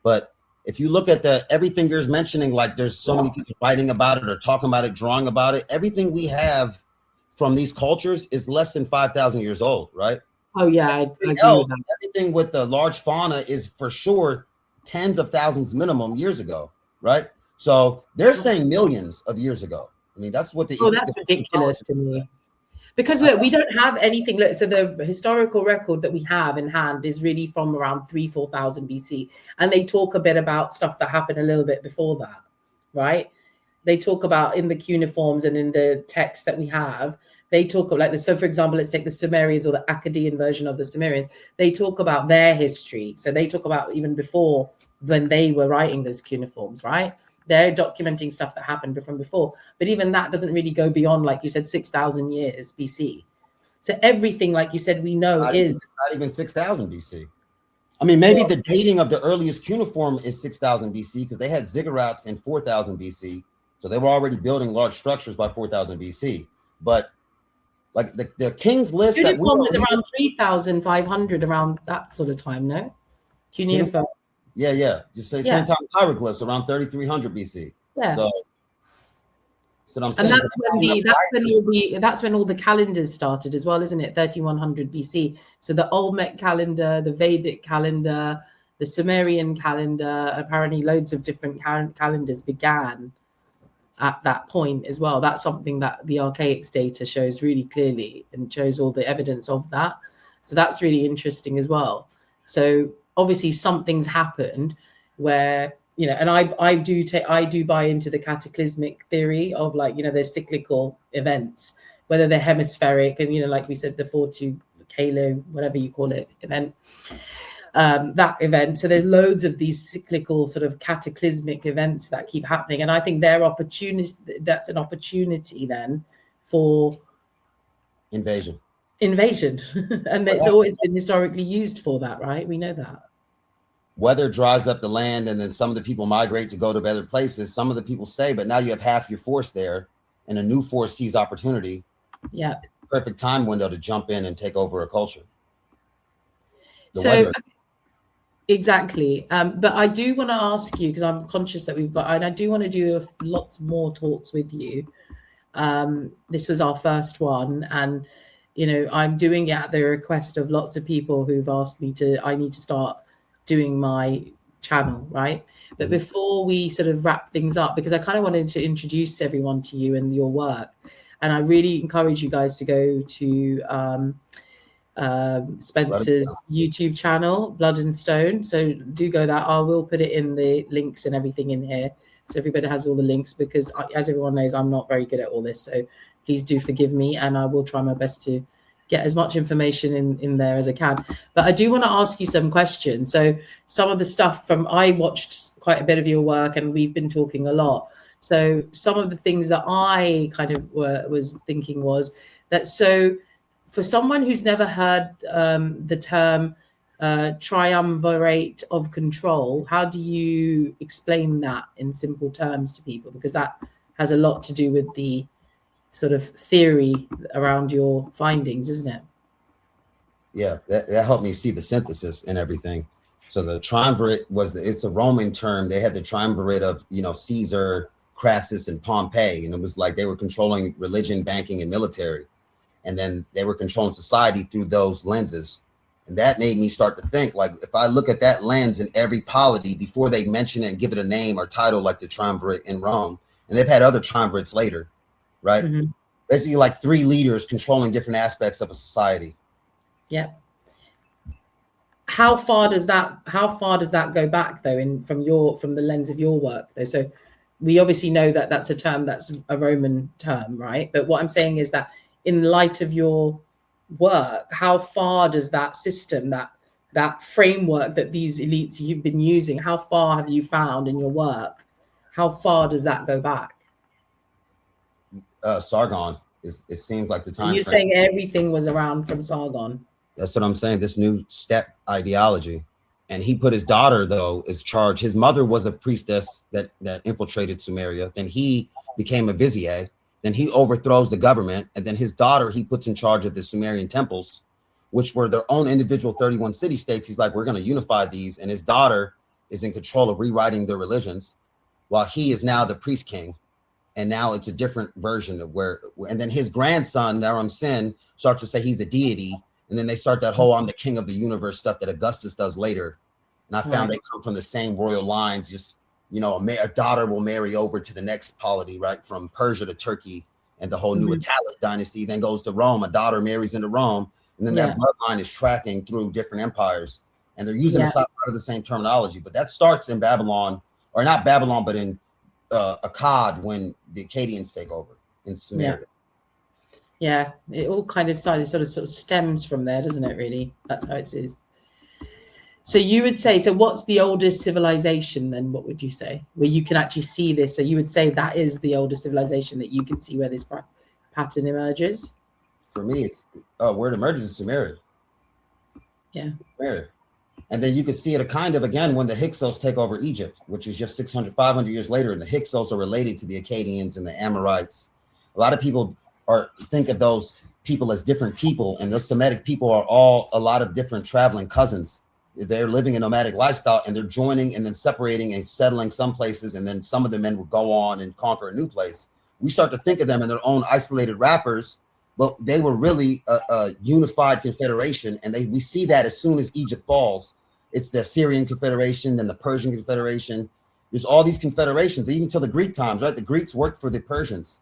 But if you look at everything you're mentioning, like there's so many people writing about it or talking about it, drawing about it. Everything we have from these cultures is less than 5,000 years old, right? Oh yeah, everything with the large fauna is for sure tens of thousands minimum years ago, right? So they're saying millions of years ago. I mean, that's what that's ridiculous to me. Because look, we don't have anything. Look, so the historical record that we have in hand is really from around 3,000-4,000 BC, and they talk a bit about stuff that happened a little bit before that, right? They talk about in the cuneiforms and in the texts that we have. They talk of so for example, let's take the Sumerians or the Akkadian version of the Sumerians. They talk about their history. So they talk about even before, when they were writing those cuneiforms, right? They're documenting stuff that happened from before. But even that doesn't really go beyond, like you said, 6,000 years BC. So everything, like you said, we know not even 6,000 BC. I mean, maybe the dating of the earliest cuneiform is 6,000 BC because they had ziggurats in 4,000 BC. So they were already building large structures by 4,000 BC. But like the King's List cuneiform was around 3,500, around that sort of time, no? Cuneiform. Yeah. Just say same time as hieroglyphs, around 3,300 BC. Yeah. So what I'm saying. And that's when all the calendars started as well, isn't it? 3,100 BC. So the Olmec calendar, the Vedic calendar, the Sumerian calendar, apparently loads of different calendars began at that point as well. That's something that the Archaics data shows really clearly and shows all the evidence of that. So that's really interesting as well. So obviously something's happened where, and I do buy into the cataclysmic theory of there's cyclical events, whether they're hemispheric and, like we said, the 4-2 Kalo, whatever you call it, event. That event. So there's loads of these cyclical sort of cataclysmic events that keep happening. And I think that's an opportunity then for invasion. And it's always been historically used for that, right? We know that. Weather dries up the land and then some of the people migrate to go to better places. Some of the people stay, but now you have half your force there and a new force sees opportunity. Yeah. It's a perfect time window to jump in and take over a culture. Exactly. But I do want to ask you, because I'm conscious that we've got, and I do want to do lots more talks with you. This was our first one, and I'm doing it at the request of lots of people who've asked me to. I need to start doing my channel, right? But before we sort of wrap things up, because I kind of wanted to introduce everyone to you and your work, and I really encourage you guys to go to Spencer's YouTube channel, Blood and Stone. So do go that. I will put it in the links and everything in here, so everybody has all the links, because as everyone knows, I'm not very good at all this. So please do forgive me, and I will try my best to get as much information in there as I can. But I do want to ask you some questions. So some of the stuff I watched quite a bit of your work, and we've been talking a lot. So some of the things that I kind of was thinking was that, so for someone who's never heard the term Triumvirate of Control, how do you explain that in simple terms to people? Because that has a lot to do with the sort of theory around your findings, isn't it? Yeah, that helped me see the synthesis and everything. So the triumvirate it's a Roman term. They had the triumvirate of, Caesar, Crassus, and Pompey. And it was like they were controlling religion, banking, and military. And then they were controlling society through those lenses. And that made me start to think, like, if I look at that lens in every polity before they mention it and give it a name or title, like the triumvirate in Rome, and they've had other triumvirates later, right? Basically like three leaders controlling different aspects of a society. Yeah. How far does that go back though, from the lens of your work though? So we obviously know that that's a term, that's a Roman term, right? But what I'm saying is that in light of your work, how far does that system, that framework that these elites you've been using, how far have you found in your work? How far does that go back? Sargon, it seems like the time. You're saying everything was around from Sargon. That's what I'm saying. This new step ideology. And he put his daughter, though, as charge. His mother was a priestess that infiltrated Sumeria. Then he became a vizier. Then he overthrows the government. And then his daughter, he puts in charge of the Sumerian temples, which were their own individual 31 city-states. He's like, we're going to unify these. And his daughter is in control of rewriting their religions, while he is now the priest king. And now it's a different version of and then his grandson, Naram Sin, starts to say he's a deity. And then they start that whole I'm the king of the universe stuff that Augustus does later. And I found they come from the same royal lines. Just, a daughter will marry over to the next polity, right? From Persia to Turkey, and the whole new Italic dynasty then goes to Rome. A daughter marries into Rome. And then that bloodline is tracking through different empires. And they're using a lot of the same terminology. But that starts in Babylon, or not Babylon, but in Akkad, when the Akkadians take over in Sumeria. Yeah, it all kind of sort of stems from there, doesn't it, really? That's how it is. So you would say, so what's the oldest civilization then? What would you say? Where you can actually see this? So you would say that is the oldest civilization that you can see where this pattern emerges? For me, it's where it emerges is Sumeria. Yeah. Sumeria. And then you can see it kind of again when the Hyksos take over Egypt, which is just 500 years later. And the Hyksos are related to the Akkadians and the Amorites. A lot of people think of those people as different people, and the Semitic people are all a lot of different traveling cousins. They're living a nomadic lifestyle, and they're joining and then separating and settling some places, and then some of the men will go on and conquer a new place. We start to think of them in their own isolated wrappers, but they were really a unified confederation, and we see that as soon as Egypt falls. It's the Syrian Confederation, then the Persian Confederation. There's all these confederations, even till the Greek times, right? The Greeks worked for the Persians.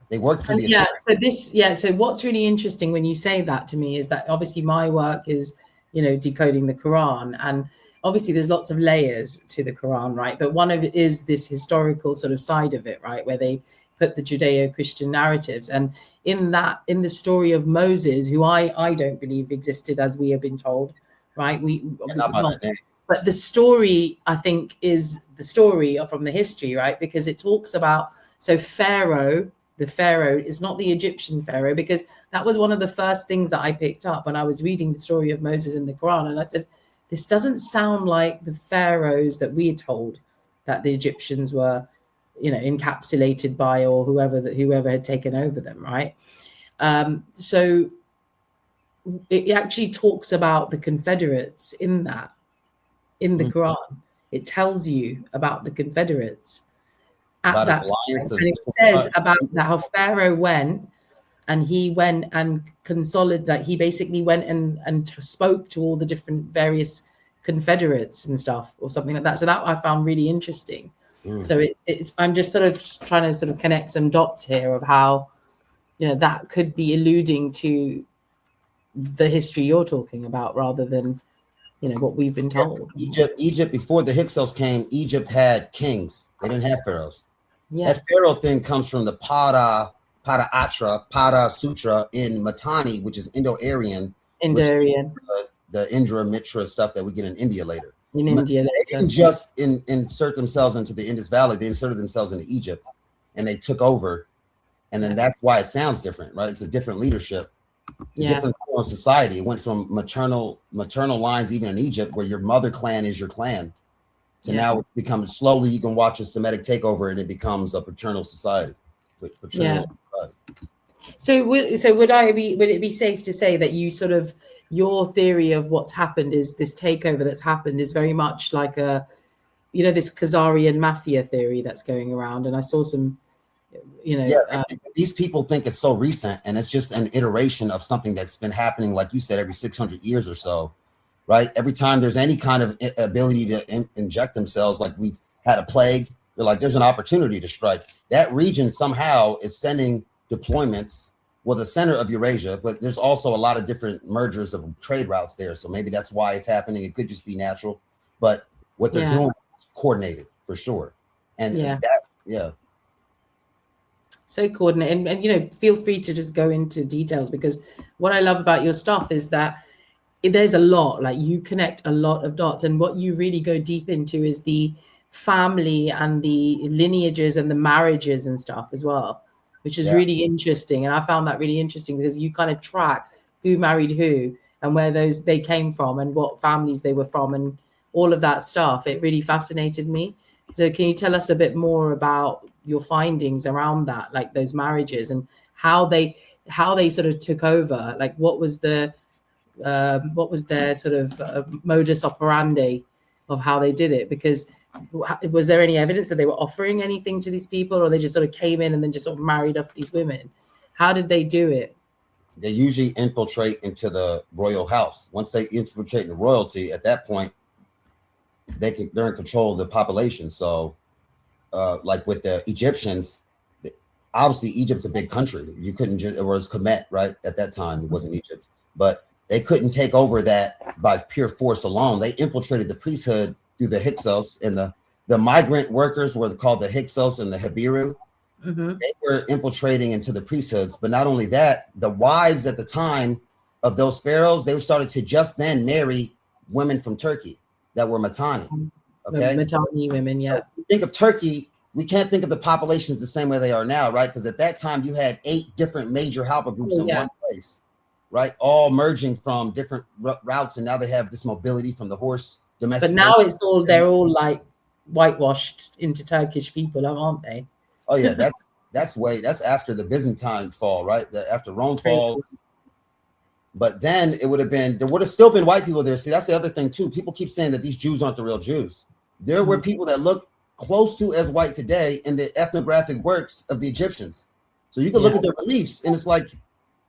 They worked for the So what's really interesting when you say that to me is that obviously my work is, decoding the Quran, and obviously there's lots of layers to the Quran, right? But one of it is this historical sort of side of it, right, where they put the Judeo-Christian narratives, and in the story of Moses, who I don't believe existed as we have been told, right? But the story, I think, is the story from the history, right? Because it talks about, so Pharaoh, the Pharaoh is not the Egyptian Pharaoh, because that was one of the first things that I picked up when I was reading the story of Moses in the Quran. And I said, this doesn't sound like the pharaohs that we are told that the Egyptians were, encapsulated by, or whoever had taken over them, right? So it actually talks about the Confederates in that. in the Quran. It tells you about the Confederates at About that time. And it says about how Pharaoh went and he went and consolidated, like he basically went and spoke to all the different various Confederates and stuff or something like that. So that I found really interesting. So it's I'm just sort of trying to sort of connect some dots here of how, you know, that could be alluding to the history you're talking about rather than, you know, what we've been told. Egypt before the Hyksos came, Egypt had kings. They didn't have pharaohs. Yeah. That pharaoh thing comes from the Pada Sutra in Mitanni, which is Indo-Aryan. The Indra Mitra stuff that we get in India later. India later. They didn't just insert themselves into the Indus Valley. They inserted themselves into Egypt, and they took over. And then that's why it sounds different, right? It's a different leadership, different form of society. It went from maternal lines, even in Egypt, where your mother clan is your clan, to now it's becoming slowly. You can watch a Semitic takeover, and it becomes a paternal society. So would it be safe to say that you sort of, your theory of what's happened is this takeover that's happened is very much like a, you know, this Khazarian mafia theory that's going around? And I saw some, you know, these people think it's so recent, and it's just an iteration of something that's been happening, like you said, every 600 years or so, right? Every time there's any kind of ability to inject themselves, like we've had a plague, they're like, there's an opportunity to strike. That region somehow is sending deployments. Well, the center of Eurasia, but there's also a lot of different mergers of trade routes there. So maybe that's why it's happening. It could just be natural, but what they're doing is coordinated for sure. And so coordinated. And, you know, feel free to just go into details, because what I love about your stuff is that there's a lot, like you connect a lot of dots, and what you really go deep into is the family and the lineages and the marriages and stuff as well, which is really interesting. And I found that really interesting because you kind of track who married who and where they came from and what families they were from and all of that stuff. It really fascinated me. So can you tell us a bit more about your findings around that, like those marriages and how they sort of took over? Like what was their sort of modus operandi of how they did it? Because was there any evidence that they were offering anything to these people, or they just sort of came in and then just sort of married off these women? How did they do it? They usually infiltrate into the royal house. Once they infiltrate in royalty, at that point, they're in control of the population. So, like with the Egyptians, obviously Egypt's a big country. You couldn't just, it was Kemet, right? At that time, it wasn't Egypt, but they couldn't take over that by pure force alone. They infiltrated the priesthood through the Hyksos, and the migrant workers were called the Hyksos and the Habiru. They were infiltrating into the priesthoods. But not only that, the wives at the time of those pharaohs, they started to just then marry women from Turkey that were Mitanni. Okay, Mitanni women. Yeah. So think of Turkey. We can't think of the populations the same way they are now, right? Because at that time you had 8 different major haplogroups in one place, right? All merging from different routes, and now they have this mobility from the horse. But now it's all, they're all like whitewashed into Turkish people, aren't they? Oh yeah, that's after the Byzantine fall, right? After Rome falls. But then there would have still been white people there. See, that's the other thing too. People keep saying that these Jews aren't the real Jews. There were people that look close to as white today in the ethnographic works of the Egyptians. So you can look at their reliefs, and it's like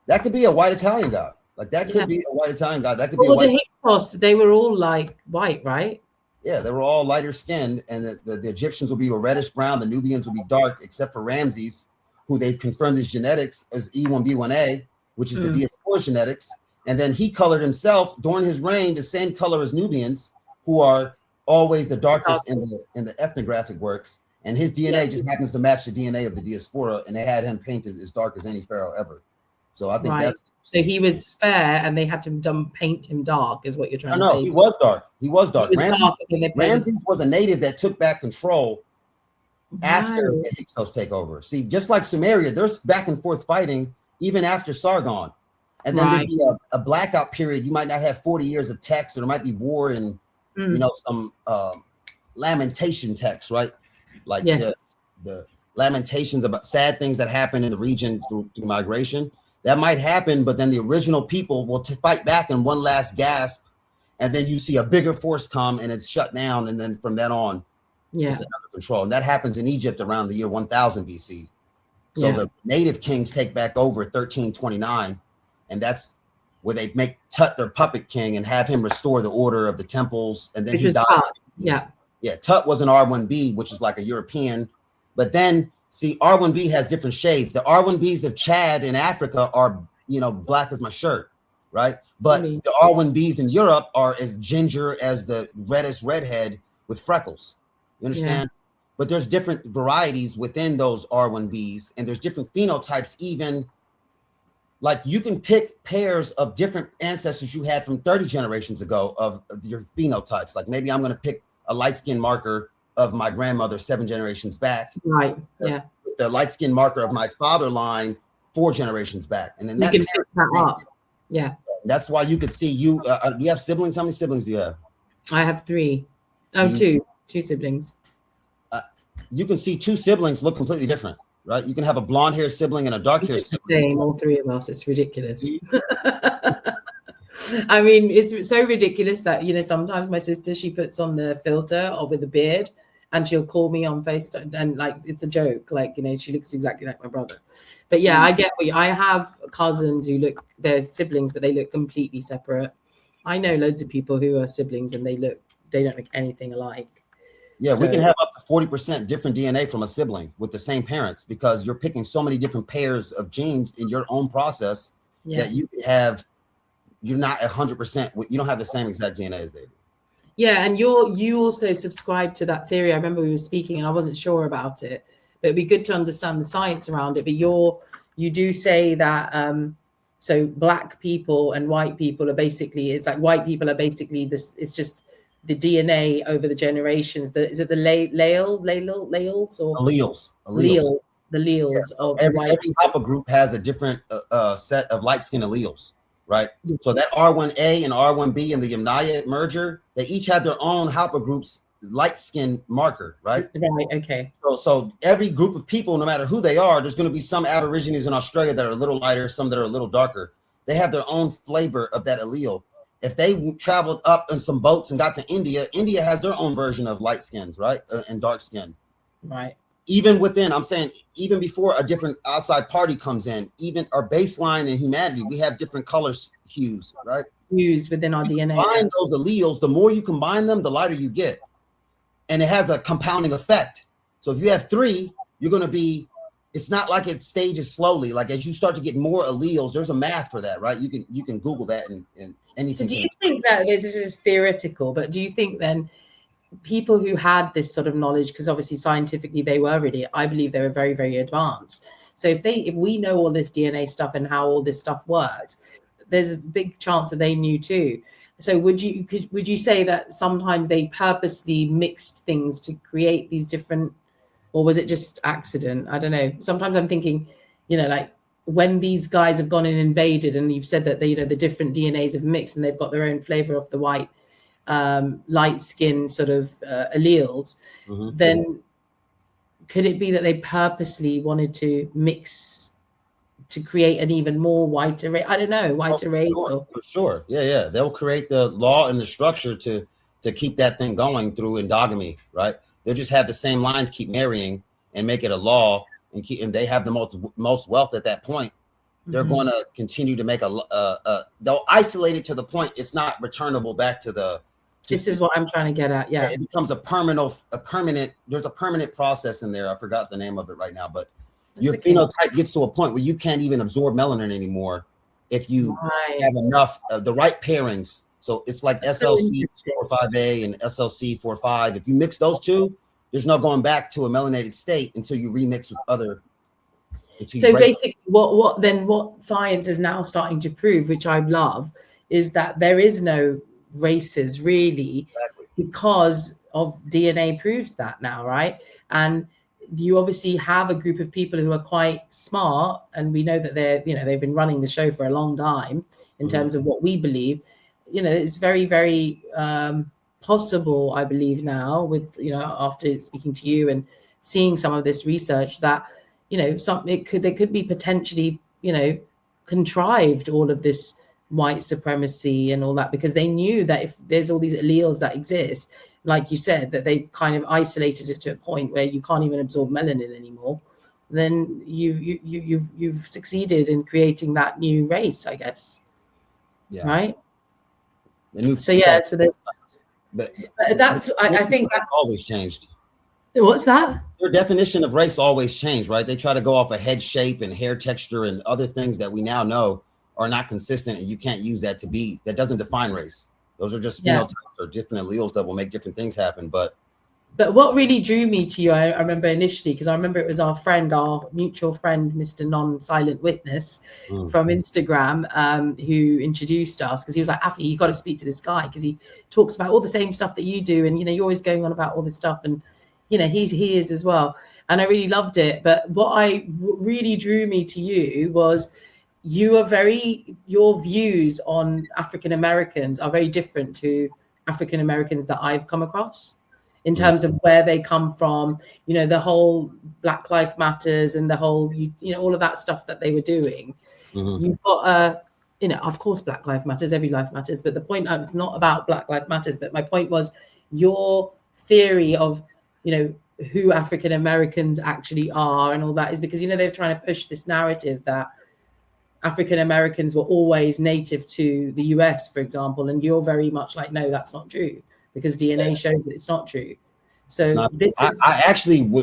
that could be a white Italian god. Like that could be a white Italian god. That could be a white. The Hyksos, they were all like white, right? Yeah, they were all lighter skinned, and the Egyptians will be a reddish brown. The Nubians will be dark, except for Ramses, who they've confirmed his genetics as E1B1A, which is the diaspora genetics. And then he colored himself during his reign the same color as Nubians, who are always the darkest in the ethnographic works. And his DNA just happens to match the DNA of the diaspora, and they had him painted as dark as any pharaoh ever. So I think that's so he was fair, and they had to paint him dark, is what you're trying to say. No, he was dark. He was dark. Ramses was a native that took back control after the Hyksos take over. See, just like Sumeria, there's back and forth fighting even after Sargon. And then there'd be a blackout period. You might not have 40 years of text, or there might be war and some lamentation text, right? Like the lamentations about sad things that happen in the region through migration. That might happen, but then the original people will fight back in one last gasp, and then you see a bigger force come and it's shut down, and then from then on, it's under control. And that happens in Egypt around the year 1000 BC. So the native kings take back over 1329, and that's where they make Tut their puppet king and have him restore the order of the temples. And then he died. Tut was an R1B, which is like a European. But then, see, R1B has different shades. The R1Bs of Chad in Africa are, black as my shirt, right? But the R1Bs in Europe are as ginger as the reddest redhead with freckles. You understand? But there's different varieties within those R1Bs, and there's different phenotypes. Even like you can pick pairs of different ancestors you had from 30 generations ago of your phenotypes. Like maybe I'm going to pick a light skin marker of my grandmother 7 generations back. Right. Yeah. The light skin marker of my father line 4 generations back, and then you can pick that up. Yeah. That's why you could see you. You have siblings. How many siblings do you have? I have 3. Two siblings. You can see 2 siblings look completely different, right? You can have a blonde hair sibling and a dark hair sibling. Same, all 3 of us. It's ridiculous. I mean, it's so ridiculous that, sometimes my sister, she puts on the filter or with a beard, and she'll call me on FaceTime, and like, it's a joke. Like, she looks exactly like my brother. But yeah, I get I have cousins who they're siblings, but they look completely separate. I know loads of people who are siblings and they don't look anything alike. Yeah, we can have up to 40% different DNA from a sibling with the same parents, because you're picking so many different pairs of genes in your own process that you're not 100%. You don't have the same exact DNA as they do. Yeah, and you also subscribe to that theory. I remember we were speaking, and I wasn't sure about it, but it'd be good to understand the science around it. But you do say that so black people and white people are basically, it's like white people are basically this. It's just the DNA over the generations. Is it the alleles or alleles? The alleles of every haplogroup has a different set of light skin alleles, right? Yes. So that R1A and R1B and the Yamnaya merger, they each have their own haplogroups light skin marker, right? Right. Okay. So every group of people, no matter who they are, there's going to be some Aborigines in Australia that are a little lighter, some that are a little darker. They have their own flavor of that allele. If they traveled up in some boats and got to India, India has their own version of light skins, right? And dark skin. Right. Even within, I'm saying, even before a different outside party comes in, even our baseline in humanity, we have different colors, hues, right? Hues within our DNA. Combine those alleles, the more you combine them, the lighter you get. And it has a compounding effect. So if you have 3, you're going to be, it's not like it stages slowly. Like as you start to get more alleles, there's a math for that, right? You can Google that and anything. So do you think that this is theoretical, but do you think then people who had this sort of knowledge, because obviously scientifically they were really, I believe they were very, very advanced. So if we know all this DNA stuff and how all this stuff works, there's a big chance that they knew too. So would you say that sometimes they purposely mixed things to create these different, or was it just accident? I don't know. Sometimes I'm thinking, like when these guys have gone and invaded, and you've said that they, the different DNAs have mixed and they've got their own flavor of the white, light skin sort of alleles, then could it be that they purposely wanted to mix to create an even more white array? I don't know, white array. For sure. Yeah. They'll create the law and the structure to keep that thing going through endogamy, right? They'll just have the same lines keep marrying and make it a law, and they have the most wealth at that point. They're going to continue to make they'll isolate it to the point it's not returnable back to the. This is what I'm trying to get at. Yeah. It becomes a permanent, there's a permanent process in there. I forgot the name of it right now, but your phenotype gets to a point where you can't even absorb melanin anymore if you have enough of the right pairings. So it's like SLC 45A and SLC 45. If you mix those two, there's no going back to a melanated state until you remix with other. So basically, what science is now starting to prove, which I love, is that there is no races really, because of DNA proves that now, right? And you obviously have a group of people who are quite smart, and we know that they've been running the show for a long time in terms of what we believe. It's very, very possible, I believe now, with after speaking to you and seeing some of this research, that there could be potentially contrived all of this white supremacy and all that, because they knew that if there's all these alleles that exist, like you said, that they've kind of isolated it to a point where you can't even absorb melanin anymore, then you've succeeded in creating that new race, I guess. Yeah. Right. So yeah, so there's, but that's I think that's always changed. What's that? Their definition of race always changed, right? They try to go off of head shape and hair texture and other things that we now know are not consistent, and you can't use that that doesn't define race. Those are just phenotypes or different alleles that will make different things happen. But what really drew me to you, I remember initially, because I remember it was our mutual friend, Mr. Non-Silent Witness from Instagram, who introduced us, because he was like, Afi, you got to speak to this guy, because he talks about all the same stuff that you do, and you're always going on about all this stuff, and he is as well. And I really loved it. But what really drew me to you was your views on African Americans are very different to African Americans that I've come across, in terms of where they come from, the whole Black Lives Matters and the whole, all of that stuff that they were doing. You've got of course, Black Lives Matters, every life matters. But the point is not about Black Lives Matters. But my point was your theory of, who African Americans actually are and all that is because, they're trying to push this narrative that African Americans were always native to the US, for example. And you're very much like, no, that's not true, because DNA shows that it's not true. So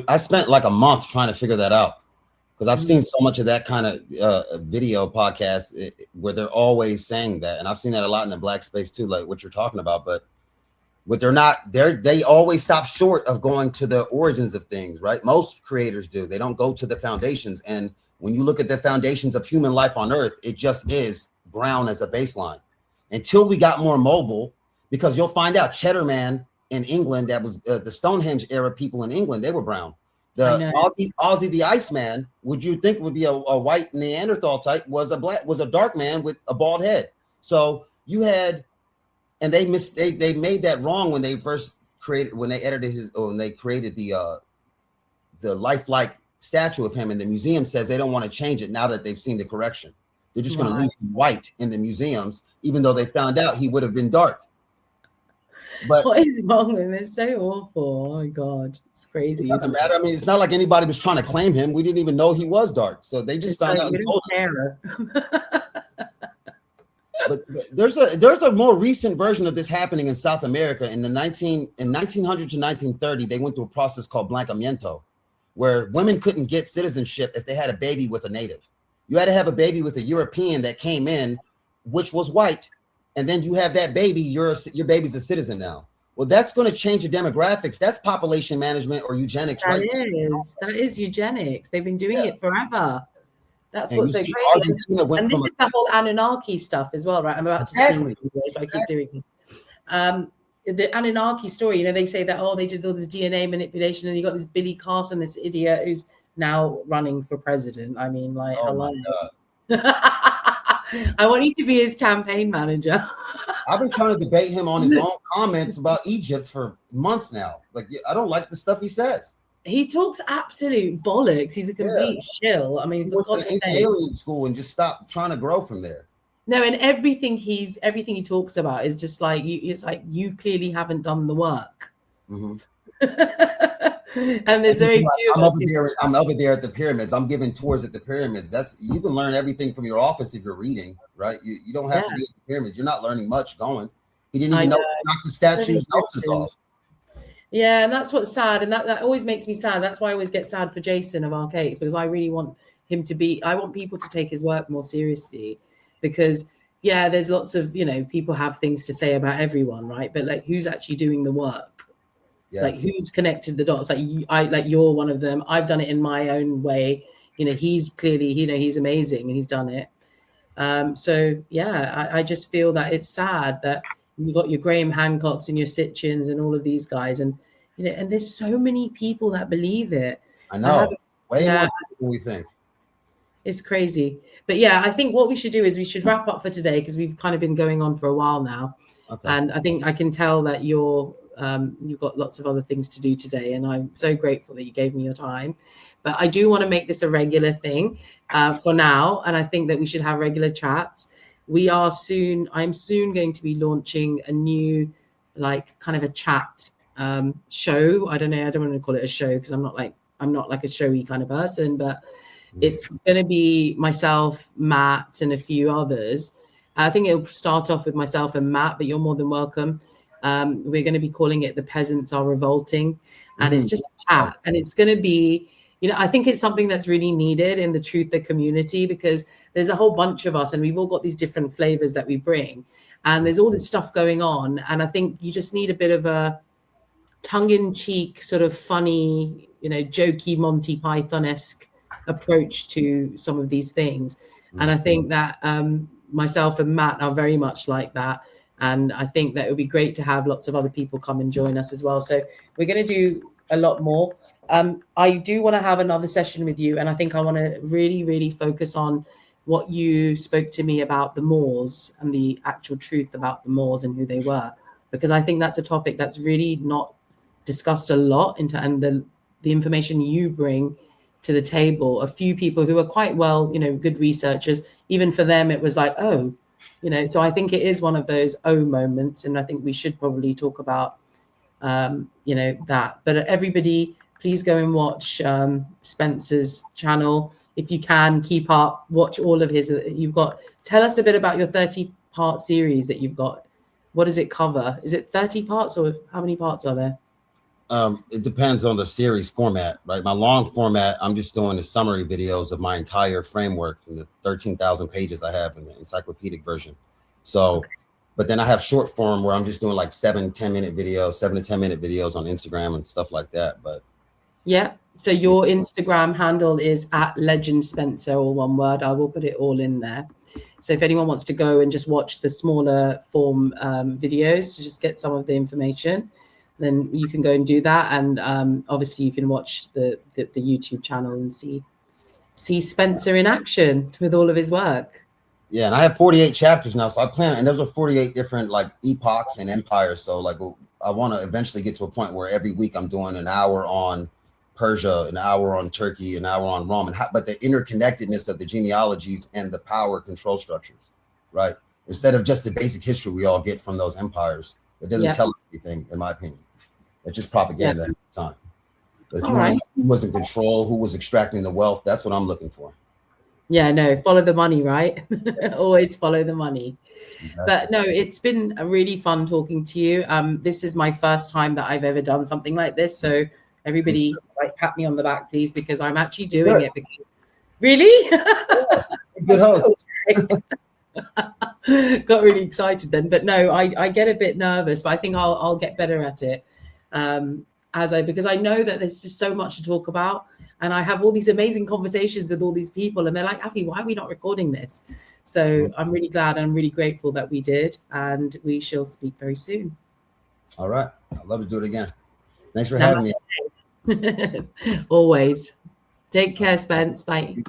I spent like a month trying to figure that out, because I've seen so much of that kind of video podcast where they're always saying that. And I've seen that a lot in the Black space too, like what you're talking about. But they always stop short of going to the origins of things, right? Most creators do. They don't go to the foundations. And when you look at the foundations of human life on Earth, it just is brown as a baseline. Until we got more mobile, because you'll find out Cheddar Man in England, that was the Stonehenge era people in England, they were brown. The Ozzy the Iceman, would you think would be a white Neanderthal type, was a dark man with a bald head. So you had, and they made that wrong when they first created, when they created the lifelike statue of him, and the museum says they don't want to change it now that they've seen the correction. They're just going to leave him white in the museums, even though they found out he would have been dark. But what is wrong with him? It's so awful. Oh my God, it's crazy. It doesn't matter. I mean, it's not like anybody was trying to claim him. We didn't even know he was dark, so they just found out. But there's a more recent version of this happening in South America in 1900 to 1930. They went through a process called blancamiento, where women couldn't get citizenship if they had a baby with a native. You had to have a baby with a European that came in, which was white, and then you have that baby, your baby's a citizen now. Well, that's going to change the demographics. That's population management or eugenics, right? That is eugenics. They've been doing it forever. That's what's so great. And this is the whole Anunnaki stuff as well, right? I'm about to sneeze, so I keep doing it. The Anunnaki story, they say that, they did all this DNA manipulation, and you got this Billy Carson, this idiot who's now running for president. I mean, like, hello. I want you to be his campaign manager. I've been trying to debate him on his own comments about Egypt for months now. Like, I don't like the stuff he says. He talks absolute bollocks. He's a complete shill. I mean, for God's sake, alien school and just stop trying to grow from there. No, and everything he talks about is just like it's like you clearly haven't done the work. Mm-hmm. And there's very few. I'm over there at the pyramids. I'm giving tours at the pyramids. You can learn everything from your office if you're reading, right? You don't have to be at the pyramids. You're not learning much going. He didn't even knock the statue's noses off. Yeah, and that's what's sad, and that always makes me sad. That's why I always get sad for Jason of Archaeology, because I really want him to I want people to take his work more seriously, because there's lots of people have things to say about everyone, right? But like, who's actually doing the work? Like, who's connected the dots? Like you're one of them. I've done it in my own way. He's clearly he's amazing and he's done it. I just feel that it's sad that you got your Graham Hancocks and your Sitchins and all of these guys, and and there's so many people that believe it. I know. Way more than we think. It's crazy. But I think what we should do is we should wrap up for today, because we've kind of been going on for a while now. Okay. And I think I can tell that you've got lots of other things to do today, and I'm so grateful that you gave me your time. But I do want to make this a regular thing for now, and I think that we should have regular chats. I'm soon going to be launching a new, like, kind of a chat show. I don't know, I don't want to call it a show because I'm not like a showy kind of person, but it's going to be myself, Matt, and a few others. I think it'll start off with myself and Matt, but you're more than welcome. We're going to be calling it "The Peasants Are Revolting," and it's just a chat, and it's going to be, I think it's something that's really needed in the truther community, because there's a whole bunch of us and we've all got these different flavors that we bring, and there's all this stuff going on, and I think you just need a bit of a tongue-in-cheek, sort of funny, jokey Monty Python-esque approach to some of these things. And I think that myself and Matt are very much like that. And I think that it would be great to have lots of other people come and join us as well. So we're going to do a lot more. I do want to have another session with you. And I think I want to really, really focus on what you spoke to me about the Moors and the actual truth about the Moors and who they were, because I think that's a topic that's really not discussed a lot, and the information you bring to the table. A few people who are quite well, good researchers, even for them, it was like, oh, so I think it is one of those moments. And I think we should probably talk about, that. But everybody, please go and watch Spencer's channel. If you can, keep up, watch all of his, tell us a bit about your 30-part series that you've got. What does it cover? Is it 30 parts or how many parts are there? It depends on the series format, right? My long format, I'm just doing the summary videos of my entire framework and the 13,000 pages I have in the encyclopedic version. So, but then I have short form where I'm just doing like 7 to 10 minute videos on Instagram and stuff like that. But yeah, so your Instagram handle is @LegendSpencer, all one word. I will put it all in there. So if anyone wants to go and just watch the smaller form videos to just get some of the information, then you can go and do that. And obviously you can watch the YouTube channel and see Spencer in action with all of his work. Yeah, and I have 48 chapters now, so I plan, and those are 48 different like epochs and empires. So like I want to eventually get to a point where every week I'm doing an hour on Persia, an hour on Turkey, an hour on Rome, but the interconnectedness of the genealogies and the power control structures, right? Instead of just the basic history we all get from those empires, it doesn't tell us anything, in my opinion. It's just propaganda at the time. But if you want to know who was in control, who was extracting the wealth, that's what I'm looking for. Yeah, no, follow the money, right? Always follow the money. Exactly. But no, it's been really fun talking to you. This is my first time that I've ever done something like this. So everybody, pat me on the back, please, because I'm actually doing it. Because really, good host. Got really excited then, but no, I get a bit nervous, but I think I'll get better at it because I know that there's just so much to talk about, and I have all these amazing conversations with all these people, and they're like, Afi, why are we not recording this? So I'm really glad and I'm really grateful that we did, and we shall speak very soon. All right, I'd love to do it again. Thanks for having me. Always. Take care, Spence. Bye.